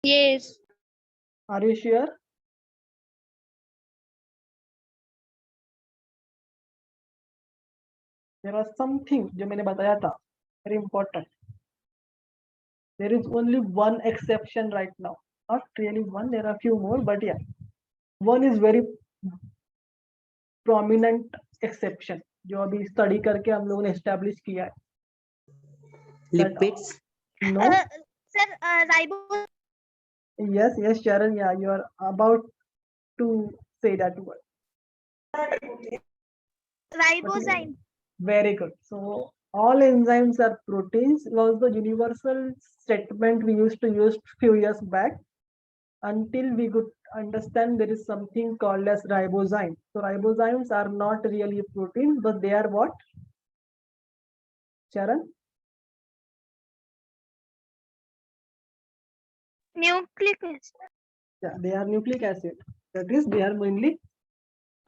Yes. Are you sure? There are something जो मैंने बताया था, very important. There is only one exception right now. Not really one, there are few more, but yeah, one is very prominent exception जो अभी study करके हम लोगों ने establish किया है. Lipids. No. Sir, ribose. Yes, Sharon. Yeah, you are about to say that word. Ribozyme. Very good. So all enzymes are proteins was the universal statement we used to use few years back until we could understand there is something called as ribozyme. So ribozymes are not really proteins, but they are what? Sharon? Nucleic acid. Yeah, they are nucleic acid. That is, they are mainly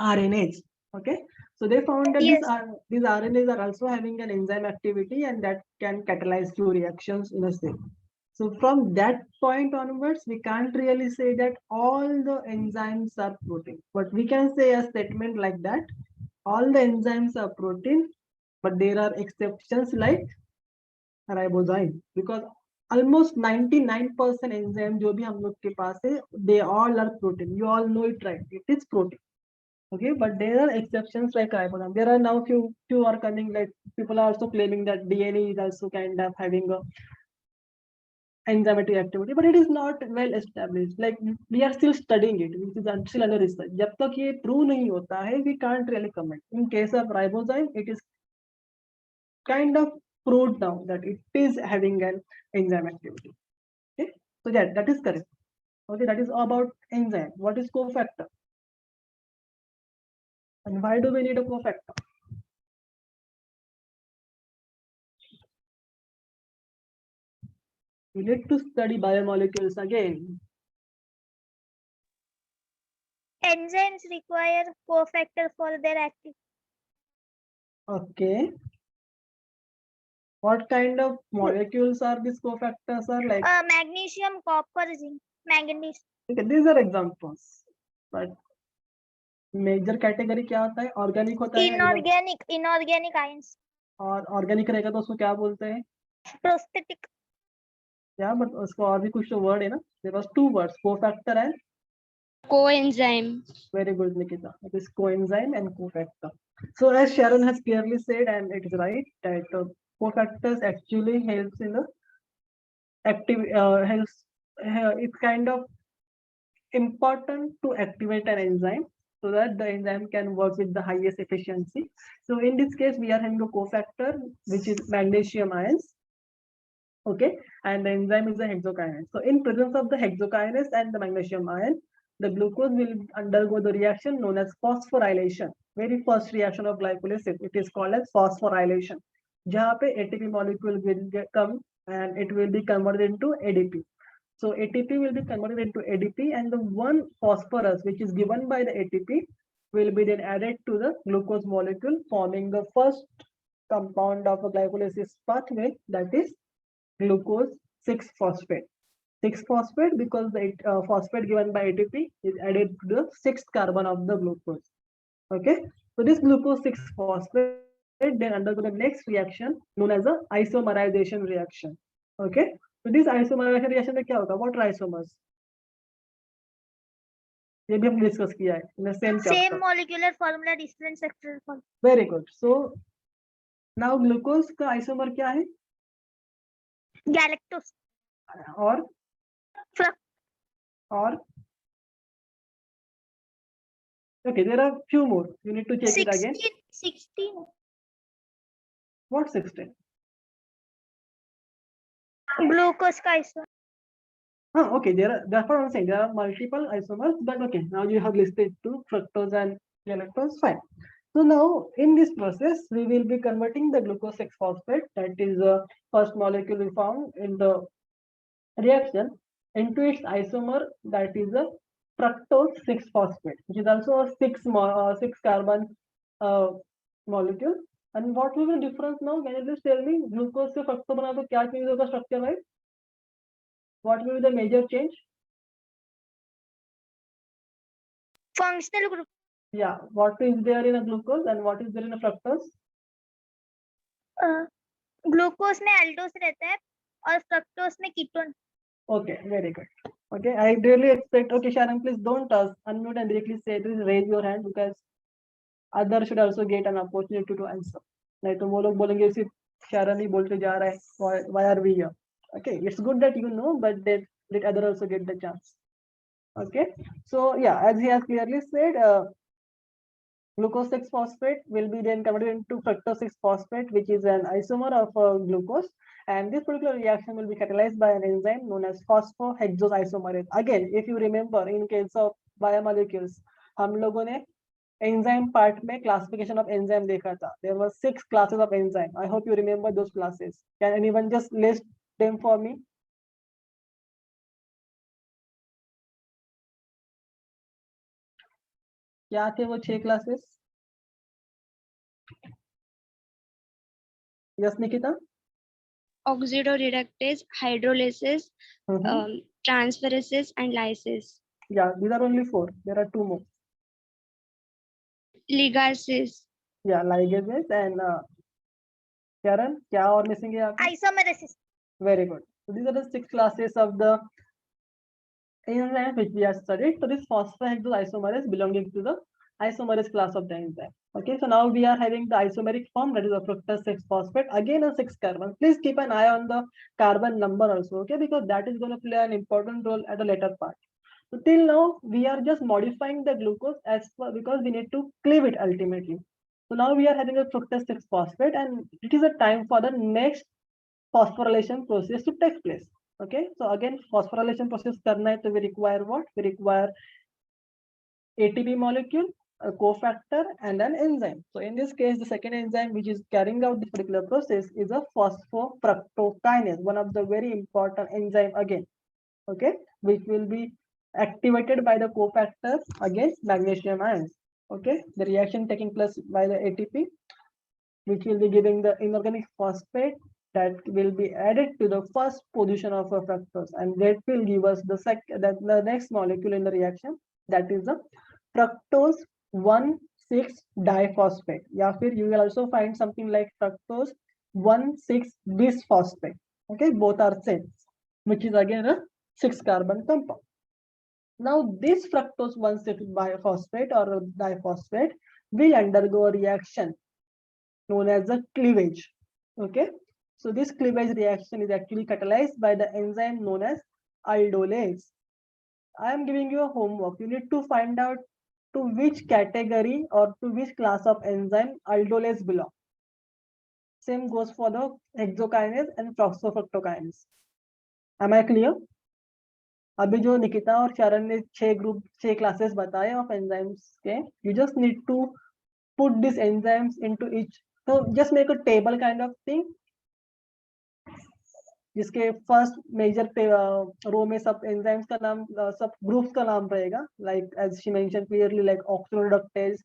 RNAs. Okay, so they found that Yes. these RNAs are also having an enzyme activity and that can catalyze few reactions in a cell. So from that point onwards, we can't really say that all the enzymes are protein, but we can say a statement like that all the enzymes are protein, but there are exceptions like ribozyme, because almost 99% enzyme जो भी हम लोग के पास है, they all are protein. You all know it, right? It is protein. Okay, but there are exceptions like ribozyme. There are now few are coming, like people are also claiming that DNA is also kind of having a enzymatic activity, but it is not well established. Like we are still studying it, which is still under research. जब तक ये prove नहीं होता है, we can't really comment. In case of ribozyme, it is kind of proved now that it is having an enzyme activity. Okay, so that is correct. Okay, that is about enzyme. What is cofactor? And why do we need a cofactor? We need to study biomolecules again. Enzymes require cofactor for their activity. Okay. What kind of molecules are these cofactors are like? Magnesium, copper, zinc, manganese. Okay, these are examples. But major category क्या होता है? Organic होता है Inorganic ions. और organic रहेगा तो उसको क्या बोलते हैं? Prosthetic. Yeah, but उसको और भी कुछ तो word है ना? There was two words, cofactor and Coenzyme. very good, Nikita. It is coenzyme and cofactor. So as Sharon has clearly said, and it is right that cofactors actually helps in the it's kind of important to activate an enzyme so that the enzyme can work with the highest efficiency. So in this case, we are having a cofactor, which is magnesium ions. Okay, and the enzyme is the hexokinase. So in presence of the hexokinase and the magnesium ion, the glucose will undergo the reaction known as phosphorylation. Very first reaction of glycolysis. It is called as phosphorylation. जहाँ पे ATP molecule will come and it will be converted into ADP. So ATP will be converted into ADP, and the one phosphorus which is given by the ATP will be then added to the glucose molecule, forming the first compound of a glycolysis pathway, that is glucose 6-phosphate. 6-phosphate because the phosphate given by ATP is added to the 6th carbon of the glucose. Okay, so this glucose 6-phosphate then undergo the next reaction known as a isomerization reaction. Okay, so this isomerization reaction में क्या होगा? What are isomers? ये भी हमने discuss किया है in the same chapter. Same molecular formula, different structural formula. Very good. So now glucose का isomer क्या है? Galactose. और Fruct. और okay, there are few more. You need to check it again. 16. What 16? Glucose का isomer. Okay, that's what I'm saying. There are multiple isomers, but okay, now you have listed two, fructose and galactose, fine. So now in this process, we will be converting the glucose 6-phosphate, that is the first molecule we found in the reaction, into its isomer, that is a fructose 6-phosphate, which is also a 6 carbon molecule. And what will be the difference now? Can you just tell me? Glucose से fructose बना तो क्या change होगा structure wise? What will be the major change? Functional group. Yeah, what is there in a glucose and what is there in a fructose? Glucose में एल्डोस रहता है और fructose में ketone. Okay, very good. Okay, I really expect. Okay, Sharon, please don't unmute and directly say this. Raise your hand because others should also get an opportunity to answer. नहीं तो वो लोग बोलेंगे सिर्फ Sharon ही बोलते जा रहा है. Why are we here? Okay, it's good that you know, but let other also get the chance. Okay, so yeah, as he has clearly said, glucose 6-phosphate will be then converted into fructose 6-phosphate, which is an isomer of glucose, and this particular reaction will be catalyzed by an enzyme known as phosphohexosisomerase. Again, if you remember, in case of biomolecules, हम लोगों ने enzyme part में classification of enzyme देखा था. There were 6 classes of enzyme. I hope you remember those classes. Can anyone just list them for me? क्या थे वो 6 classes? Yes, Nikita? Oxidoreductase, hydrolysis, transferases, and lysis. Yeah, these are only 4. There are 2 more. Ligases. Yeah, ligases and Sharon, क्या और missing है यहाँ पे? Isomeresis. Very good. So these are the 6 classes of the enzymes which we have studied. So this phosphohexosisomerase belonging to the isomerase class of the enzyme. Okay, so now we are having the isomeric form, that is a fructose 6-phosphate, again a 6 carbon. Please keep an eye on the carbon number also, okay, because that is going to play an important role at the later part. So till now we are just modifying the glucose because we need to cleave it ultimately. So now we are having a fructose 6-phosphate, and it is a time for the next phosphorylation process to take place. Okay, so again phosphorylation process करना है तो we require what? We require ATP molecule a cofactor and an enzyme. So in this case, the second enzyme which is carrying out this particular process is a phosphofructokinase, one of the very important enzyme again, okay, which will be activated by the cofactor against magnesium ions. Okay, the reaction taking place by the ATP, which will be giving the inorganic phosphate that will be added to the first position of a fructose, and that will give us the next molecule in the reaction, that is the fructose 1,6 diphosphate. Yeah, you will also find something like fructose 1,6 bisphosphate. Okay, both are same, which is again a 6-carbon compound. Now this fructose 1,6 biphosphate or diphosphate will undergo a reaction known as a cleavage. Okay, so this cleavage reaction is actually catalyzed by the enzyme known as aldolase. I am giving you a homework. You need to find out to which category or to which class of enzyme aldolase belong. Same goes for the hexokinase and phosphofructokinase. Am I clear? अभी जो निकिता और शरण ने 6 classes बताए of enzymes के, you just need to put these enzymes into each. So just make a table kind of thing, जिसके first major रो में सब एंजाइम्स का नाम, सब ग्रुप्स का नाम रहेगा, like as she mention clearly, like oxidase,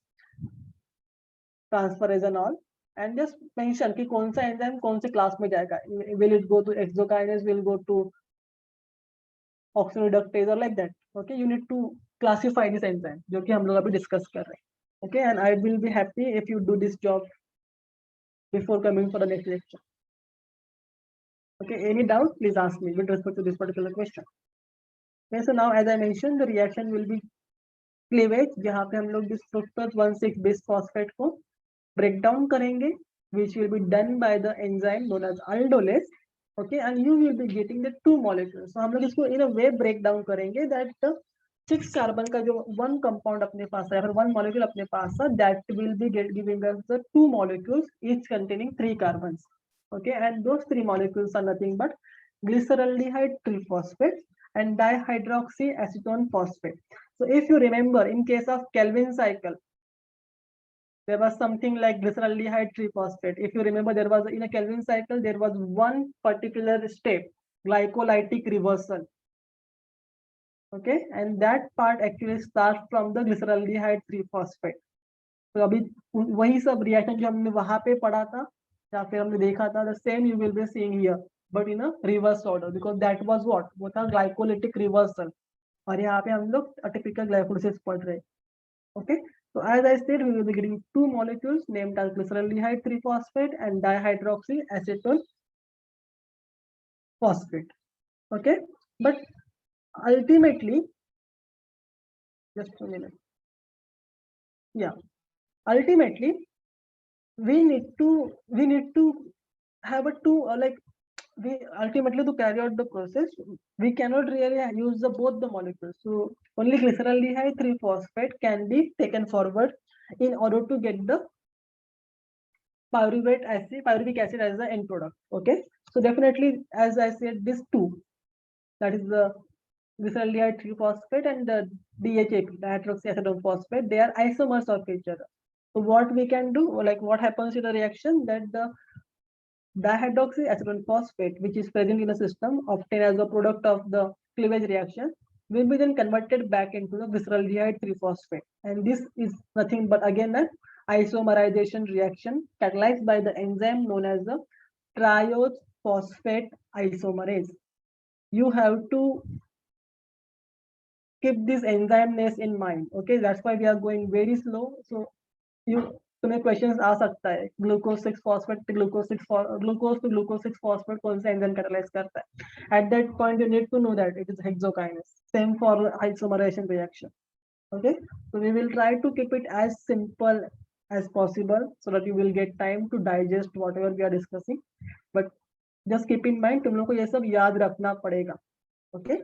transferase and all, and just mention कि कौन सा एंजाइम कौन से क्लास में जाएगा. Will it go to hexokinase, will go to oxidase और like that. Okay, you need to classify this enzyme, जो कि हम लोग अभी डिस्कस कर रहे हैं. Okay, and I will be happy if you do this job before coming for the next lecture. Okay, any doubt, please ask me with respect to this particular question. Okay, so now as I mentioned, the reaction will be cleavage, जहाँ पे हम लोग this fructose 1,6 bisphosphate को break down करेंगे, which will be done by the enzyme known as aldolase. Okay, and you will be getting the 2 molecules. So हम लोग इसको in a way break down करेंगे that the 6 कार्बन का जो 1 compound अपने पास है, या फिर 1 molecule अपने पास है, that will be giving us the 2 molecules each containing 3 carbons. Okay, and those 3 molecules are nothing but glyceraldehyde triphosphate and dihydroxyacetone phosphate. So if you remember, in case of Calvin cycle, there was something like glyceraldehyde triphosphate. If you remember, there was in a Calvin cycle, there was one particular step, glycolytic reversal. Okay, and that part actually starts from the glyceraldehyde triphosphate. तो अभी वही सब reaction जो हमने वहां पे पढ़ा था या फिर हमने देखा था, the same you will be seeing here, but in a reverse order, because that was what, वो था glycolytic reversal, और यहाँ पे हम लोग atypical glycolysis पढ़ रहे. Okay, so as I said, we will be getting 2 molecules named as glyceraldehyde triphosphate and dihydroxyacetone phosphate. Okay, but ultimately, just a minute. Yeah, ultimately, we need to have a we ultimately to carry out the process, we cannot really use both the molecules. So only glyceraldehyde 3-phosphate can be taken forward in order to get the pyruvic acid as the end product. Okay, so definitely, as I said, this 2, that is the glyceraldehyde 3-phosphate and the DHAP, dihydroxyacetone phosphate, they are isomers of each other. So what we can do, like what happens in the reaction, that the dihydroxyacetone phosphate, which is present in the system, obtained as a product of the cleavage reaction, will be then converted back into the glyceraldehyde 3-phosphate. And this is nothing but again an isomerization reaction catalyzed by the enzyme known as the triose phosphate isomerase. You have to keep this enzymeness in mind. Okay, that's why we are going very slow. So तुम्हें questions आ सकता है, glucose 6-phosphate to glucose to glucose 6-phosphate कौन सा enzyme catalyze करता है. At that point, you need to know that it is hexokinase. Same for isomerization reaction. Okay, so we will try to keep it as simple as possible so that you will get time to digest whatever we are discussing. But just keep in mind, तुम लोग को ये सब याद रखना पड़ेगा. Okay,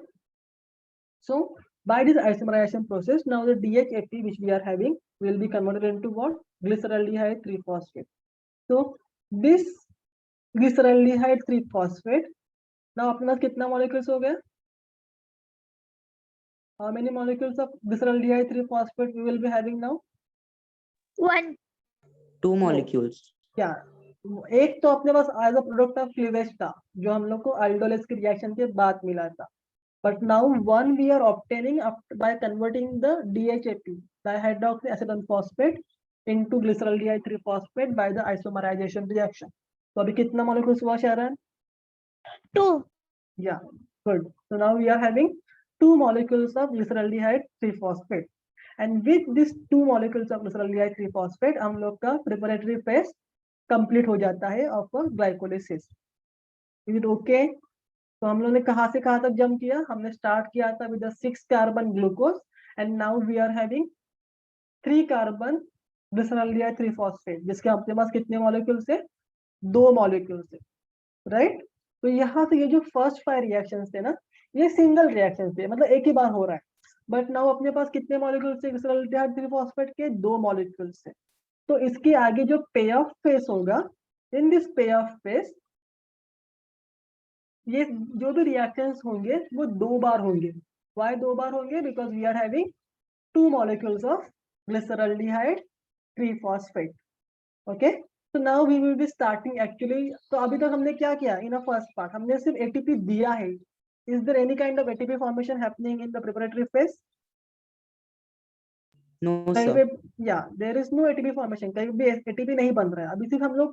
so by this isomerization process, now the DHAP which we are having will be converted into what? Glyceraldehyde 3-phosphate. So this glyceraldehyde 3-phosphate, now अपने पास कितना molecules हो गया? How many molecules of glyceraldehyde 3-phosphate we will be having now? One. Two molecules. क्या एक तो अपने पास as a product of cleavage था जो हम लोग को अल्डोलेस की रिएक्शन के बाद मिला था, but now one we are obtaining by converting the DHAP dihydroxy acetone phosphate into glyceraldehyde 3 phosphate by the isomerisation reaction. तो अभी कितना मॉलिक्यूल्स हुआ शरण? 2. Yeah, good. So now we are having 2 molecules of glyceraldehyde 3-phosphate, and with these 2 molecules of glyceraldehyde 3-phosphate हम लोग का preparatory phase complete हो जाता है of glycolysis. Is it okay? तो हम लोग ने कहाँ से कहाँ तक जंप किया? हमने स्टार्ट किया था with the 6 carbon glucose, and now we are having 3 carbon glyceraldehyde 3-phosphate, जिसके अपने पास कितने मॉलिक्यूल्स है? 2 मॉलिक्यूल्स है, राइट? तो यहाँ से ये जो फर्स्ट 5 रिएक्शंस थे ना, ये सिंगल रिएक्शंस थे, मतलब एक ही बार हो रहा है, बट नाउ अपने पास कितने मॉलिक्यूल्स थे ग्लिसरॉल्डिहाइड 3-फॉस्फेट के? 2 मॉलिक्यूल्स है। तो इसके आगे जो पे ऑफ फेस होगा, इन दिस पे ऑफ फेस ये जो भी रिएक्शंस होंगे वो 2 बार होंगे। व्हाई 2 बार होंगे? Because we are having 2 molecules of glyceraldehyde three phosphate. Okay, so now we will be starting actually। तो अभी तक हमने क्या किया? in a first part हमने सिर्फ ATP दिया है। is there any kind of ATP formation happening in the preparatory phase? No, कहीं sir. पे yeah, there is no ATP formation, कहीं भी ATP नहीं बन रहा है। अभी सिर्फ हम लोग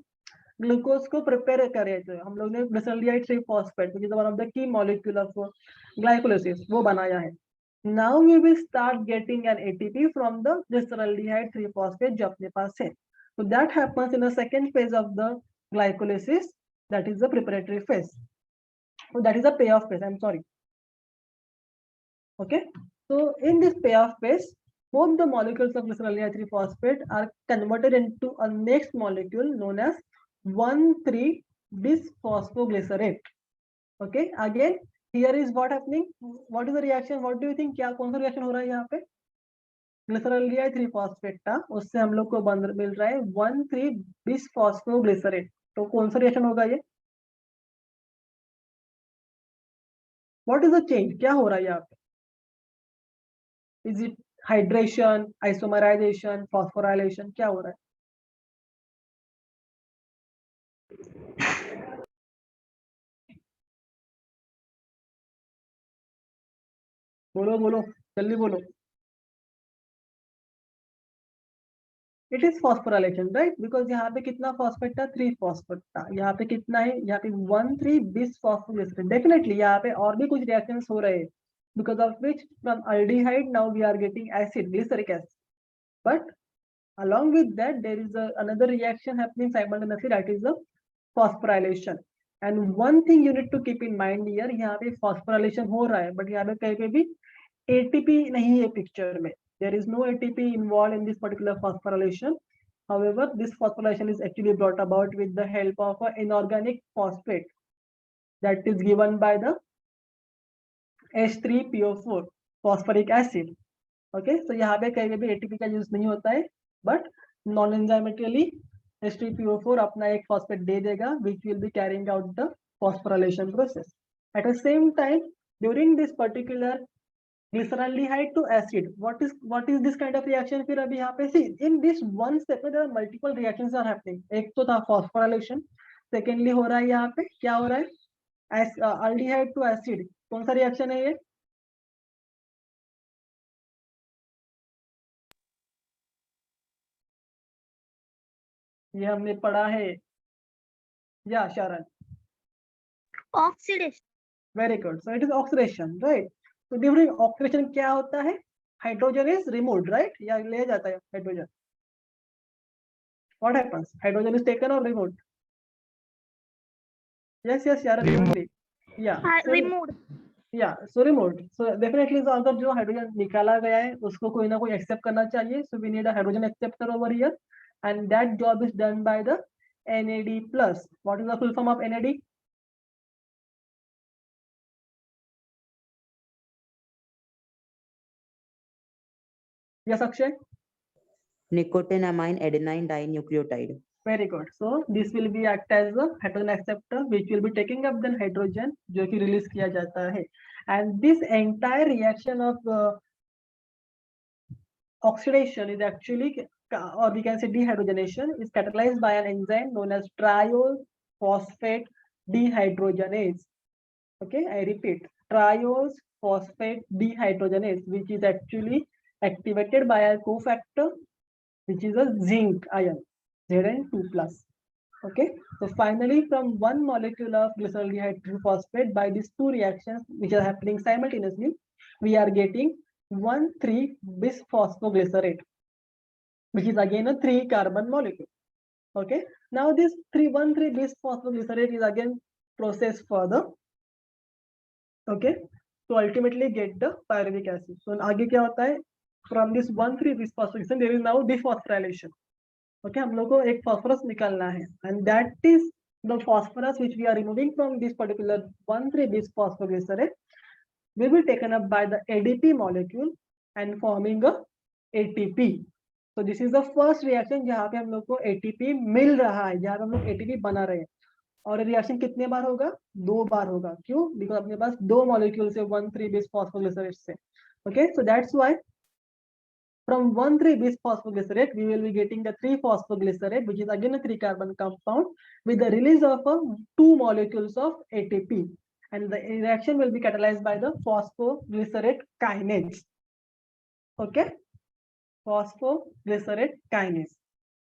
ग्लूकोज को प्रिपेयर कर रहे थे, हम लोग ने glyceraldehyde 3-फॉस्फेट which is one of the key molecule of glycolysis वो बनाया है। now we will start getting an ATP from the glyceraldehyde 3-phosphate जो अपने पास है। So that happens in the second phase of the glycolysis, that is the preparatory phase. So that is the payoff phase, I'm sorry. Okay, so in this payoff phase, both the molecules of glyceraldehyde 3-phosphate are converted into a next molecule known as 1,3-bisphosphoglycerate. Okay, again here is what happening, what is the reaction, what do you think, क्या कौन सा reaction हो रहा है यहाँ पे? Glyceraldehyde 3-फॉस्फेट था, उससे हम लोग को मिल रहा है 1,3-bisphosphoglycerate। तो कौन सा रिएक्शन होगा ये? व्हाट इज द चेंज, क्या हो रहा है यहाँ पे? Is it hydration, isomerisation, phosphorylation, क्या हो रहा है? बोलो बोलो, जल्दी बोलो। It is phosphorylation, right? Because यहाँ पे कितना फॉस्फेट था? 3 फॉस्फेट था। यहाँ पे कितना है? यहाँ पे 1,3-bisphosphoglycerate। डेफिनेटली यहाँ पे और भी कुछ रिएक्शंस हो रहे हैं, because of which from aldehyde now we are getting acid, glyceric acid, but along with that there is another reaction happening simultaneously, that is the phosphorylation। and one thing you need to keep in mind here, यहाँ पे phosphorylation हो रहा है, but यहाँ पे कहीं पे भी ATP नहीं है पिक्चर में। there is no ATP involved in this particular phosphorylation। however, this phosphorylation is actually brought about with the help of an inorganic phosphate that is given by the H3PO4 phosphoric acid। okay, so यहाँ पे कहीं भी ATP का use नहीं होता है, but non enzymatically H3PO4 अपना एक phosphate दे देगा, which will be carrying out the phosphorylation process। at the same time, during this particular glyceraldehyde to acid, what is this kind of reaction? फिर अभी यहाँ पे see in this one step there are multiple reactions are happening। एक तो था phosphorylation, secondly हो रहा है यहाँ पे क्या हो रहा है? aldehyde to acid, कौन सा रिएक्शन है ये? ये हमने पढ़ा है या शरण? Oxidation. Very good, so it is oxidation, right? तो ड्यूरिंग ऑक्सीडेशन क्या होता है? Hydrogen is removed, right? या ले जाता है hydrogen? What happens? Hydrogen is taken और रिमूव्ड? यस यस शरण, या Removed. या सो रिमूव्ड। सो डेफिनेटली अगर जो हाइड्रोजन निकाला गया है उसको कोई ना कोई एक्सेप्ट करना चाहिए, so we need a hydrogen acceptor over here, and that job is done by the NAD+। What is the full form of NAD? Yes, Akshay? Nicotinamide adenine dinucleotide. Very good. So this will be act as a hydrogen acceptor which will be taking up then hydrogen जो कि release किया जाता है, and this entire reaction of oxidation is actually or we can say dehydrogenation, is catalyzed by an enzyme known as triose phosphate dehydrogenase. Okay, I repeat, triose phosphate dehydrogenase, which is actually activated by a cofactor, which is a zinc ion, Zn2+. Okay, so finally, from one molecule of glyceraldehyde phosphate, by these two reactions which are happening simultaneously, we are getting 1,3-bisphosphoglycerate, which is again a 3-carbon molecule. Okay, now this 1,3-bisphosphoglycerate is again processed further. Okay, to ultimately get the pyruvic acid. So आगे क्या होता है? From this 1,3-bisphosphoglycerate, there is now dephosphorylation. Okay, हम लोग को एक phosphorus निकालना है, and that is the phosphorus which we are removing from this particular 1,3-bisphosphoglycerate will be taken up by the ADP molecule and forming a ATP. So this is the first reaction जहाँ पे हम लोग को ATP मिल रहा है, जहाँ पे हम लोग ATP बना रहे हैं. और रिएक्शन कितने बार होगा? 2 बार होगा. क्यों? बिकॉज अपने पास 2 मॉलिक्यूल से 1,3-bisphosphoglycerate से. Okay, so that's why from 1,3-bisphosphoglycerate we will be getting the 3-phosphoglycerate, which is again a 3-carbon compound with the release of 2 molecules of ATP, and the reaction will be catalyzed by the phosphoglycerate kinase. Okay, phosphoglycerate kinase.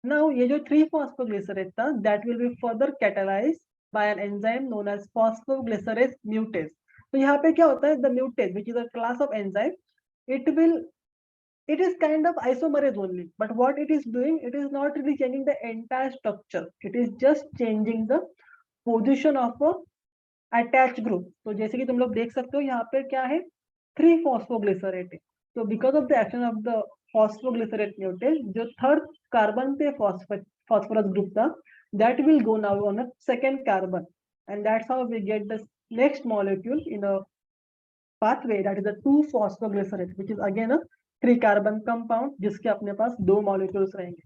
Now, ये जो 3-phosphoglycerate था, that will be further catalyzed by an enzyme known as phosphoglycerase mutase. तो यहाँ पे क्या होता है? The mutase, which is a class of enzyme, it is kind of isomerase only. But what it is doing, it is not really changing the entire structure. It is just changing the position of a attached group. तो जैसे कि तुम लोग देख सकते हो यहाँ पे क्या है? 3-phosphoglycerate. So because of the action of the phosphoglycerate mutase, जो third carbon पे phosphorus group था, that will go now on a second carbon, and that's how we get the next molecule in a pathway, that is the 2-phosphoglycerate, which is again a 3-carbon compound जिसके अपने पास 2 molecules रहेंगे,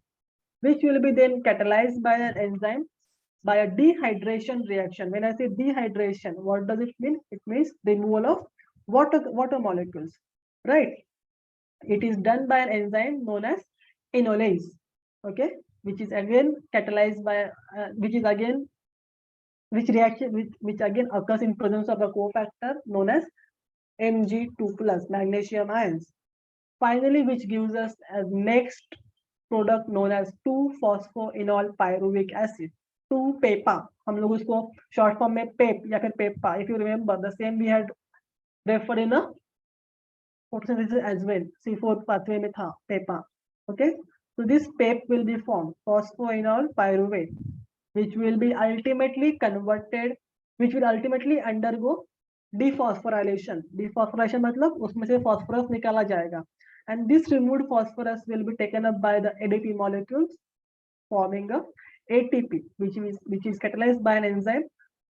which will be then catalyzed by an enzyme by a dehydration reaction. When I say dehydration, what does it mean? It means removal of water molecules, right? It is done by an enzyme known as enolase. Okay, which is again catalyzed by which again occurs in presence of a cofactor known as Mg2+, magnesium ions. Finally, which gives us a next product known as 2-phosphoenol pyruvic acid, 2-PEPA. हम लोग उसको short form में PEP या फिर PEPA. If you remember, the same we had referred in a photosynthesis as well. C4 pathway में था PEPA. Okay, so this PEP will be formed, phosphoenol pyruvate, which will be ultimately converted, which will ultimately undergo dephosphorylation. Dephosphorylation मतलब उसमें से phosphorus निकाला जाएगा, and this removed phosphorus will be taken up by the ADP molecules, forming a ATP, which is catalyzed by an enzyme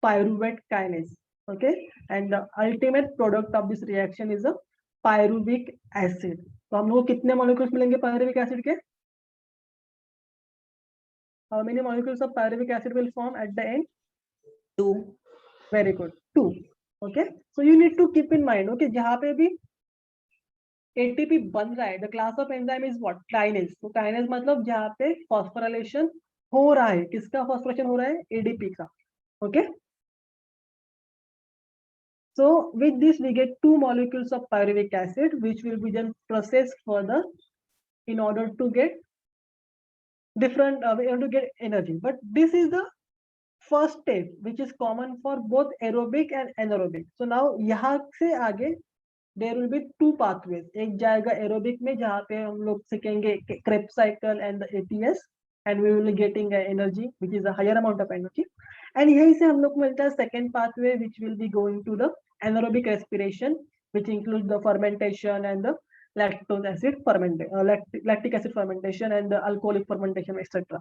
pyruvate kinase. Okay, and the ultimate product of this reaction is a pyruvic acid. तो हम लोग कितने molecules मिलेंगे pyruvic acid के? How many molecules of pyruvic acid will form at the end? 2. Very good, 2. Okay, so you need to keep in mind, okay, जहाँ पे भी ATP बन रहा है, the class of enzyme is what? Kinase. तो kinase मतलब जहाँ पे phosphorylation हो रहा है, किसका phosphorylation हो रहा है? ADP का. Okay. So with this we get 2 molecules of pyruvic acid, which will be then processed further in order to get different, in order to get energy. But this is the first step, which is common for both aerobic and anaerobic. So now यहाँ से आगे there will be 2 pathways. एक जाएगा aerobic में जहाँ पे हम लोग सीखेंगे Krebs cycle and the ATS, and we will be getting energy, which is a higher amount of energy. And यहीं से हम लोग को मिलता है second pathway, which will be going to the anaerobic respiration, which includes the fermentation and the lactic acid fermentation and the alcoholic fermentation, etc.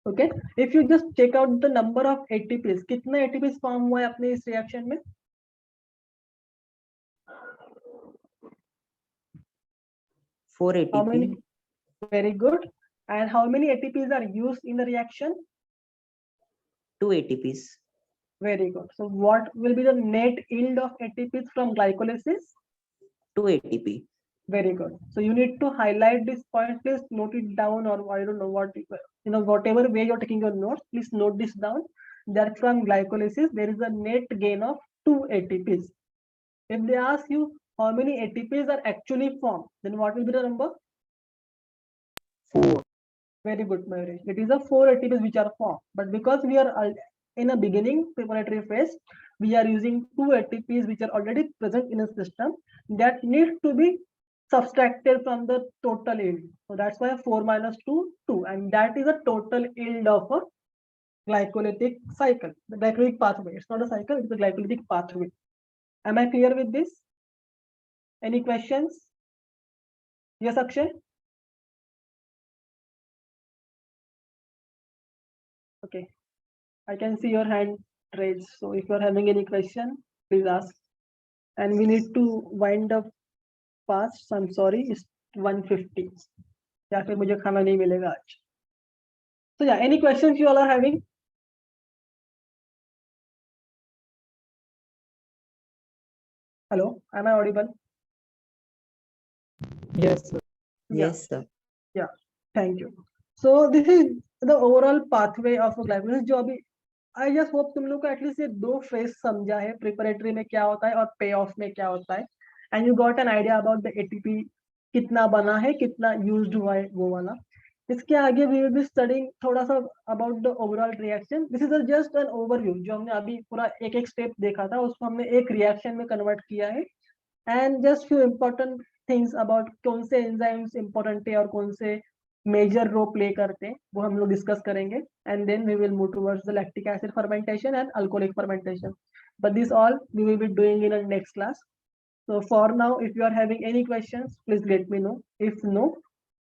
Okay, if you just check out the number of ATPs, कितने ATPs form हुआ है अपने इस reaction में? 4 How ATP. many? Very good. And how many ATPs are used in the reaction? 2 ATPs. Very good. So what will be the net yield of ATPs from glycolysis? 2 ATP. Very good. So you need to highlight this point. Please note it down, or I don't know what, whatever way you're taking your notes, please note this down. That from glycolysis, there is a net gain of 2 ATPs. If they ask you how many ATPs are actually formed, then what will be the number? 4. Very good, Mayuri. It is a 4 ATPs which are formed, but because we are in a beginning preparatory phase, we are using 2 ATPs which are already present in a system that need to be subtracted from the total yield. So that's why 4 minus 2, 2, and that is a total yield of a glycolytic cycle, the glycolytic pathway. It's not a cycle, it's a glycolytic pathway. Am I clear with this? Any questions? Yes, Akshay? Okay, I can see your hand raised. So if you're having any question, please ask. And we need to wind up fast. So I'm sorry, it's 1:50. या फिर मुझे खाना नहीं मिलेगा आज. So yeah, any questions you all are having? Hello, am I audible? Yes, sir. Yeah. Yes, sir. Thank you. So this is the overall pathway of glycolysis. जो अभी I just hope तुम लोग को एटलीस्ट ये 2 phase समझा है, preparatory में क्या होता है और पे ऑफ में क्या होता है, and you got an idea about the ATP कितना बना है, कितना यूज्ड हुआ है वो वाला. इसके आगे वी विल बी स्टडिंग थोड़ा सा about the overall reaction. This is just an overview. जो हमने अभी पूरा एक एक स्टेप देखा था उसको हमने एक रिएक्शन में कन्वर्ट किया है, and just few important things about कौन से एंजाइम्स इंपॉर्टेंट है और कौन से मेजर रोल प्ले करते हैं वो हम लोग डिस्कस करेंगे, and then we will move towards the lactic acid fermentation and alcoholic fermentation. But this all we will be doing in a next class. So for now, if you are having any questions, please let me know. If no,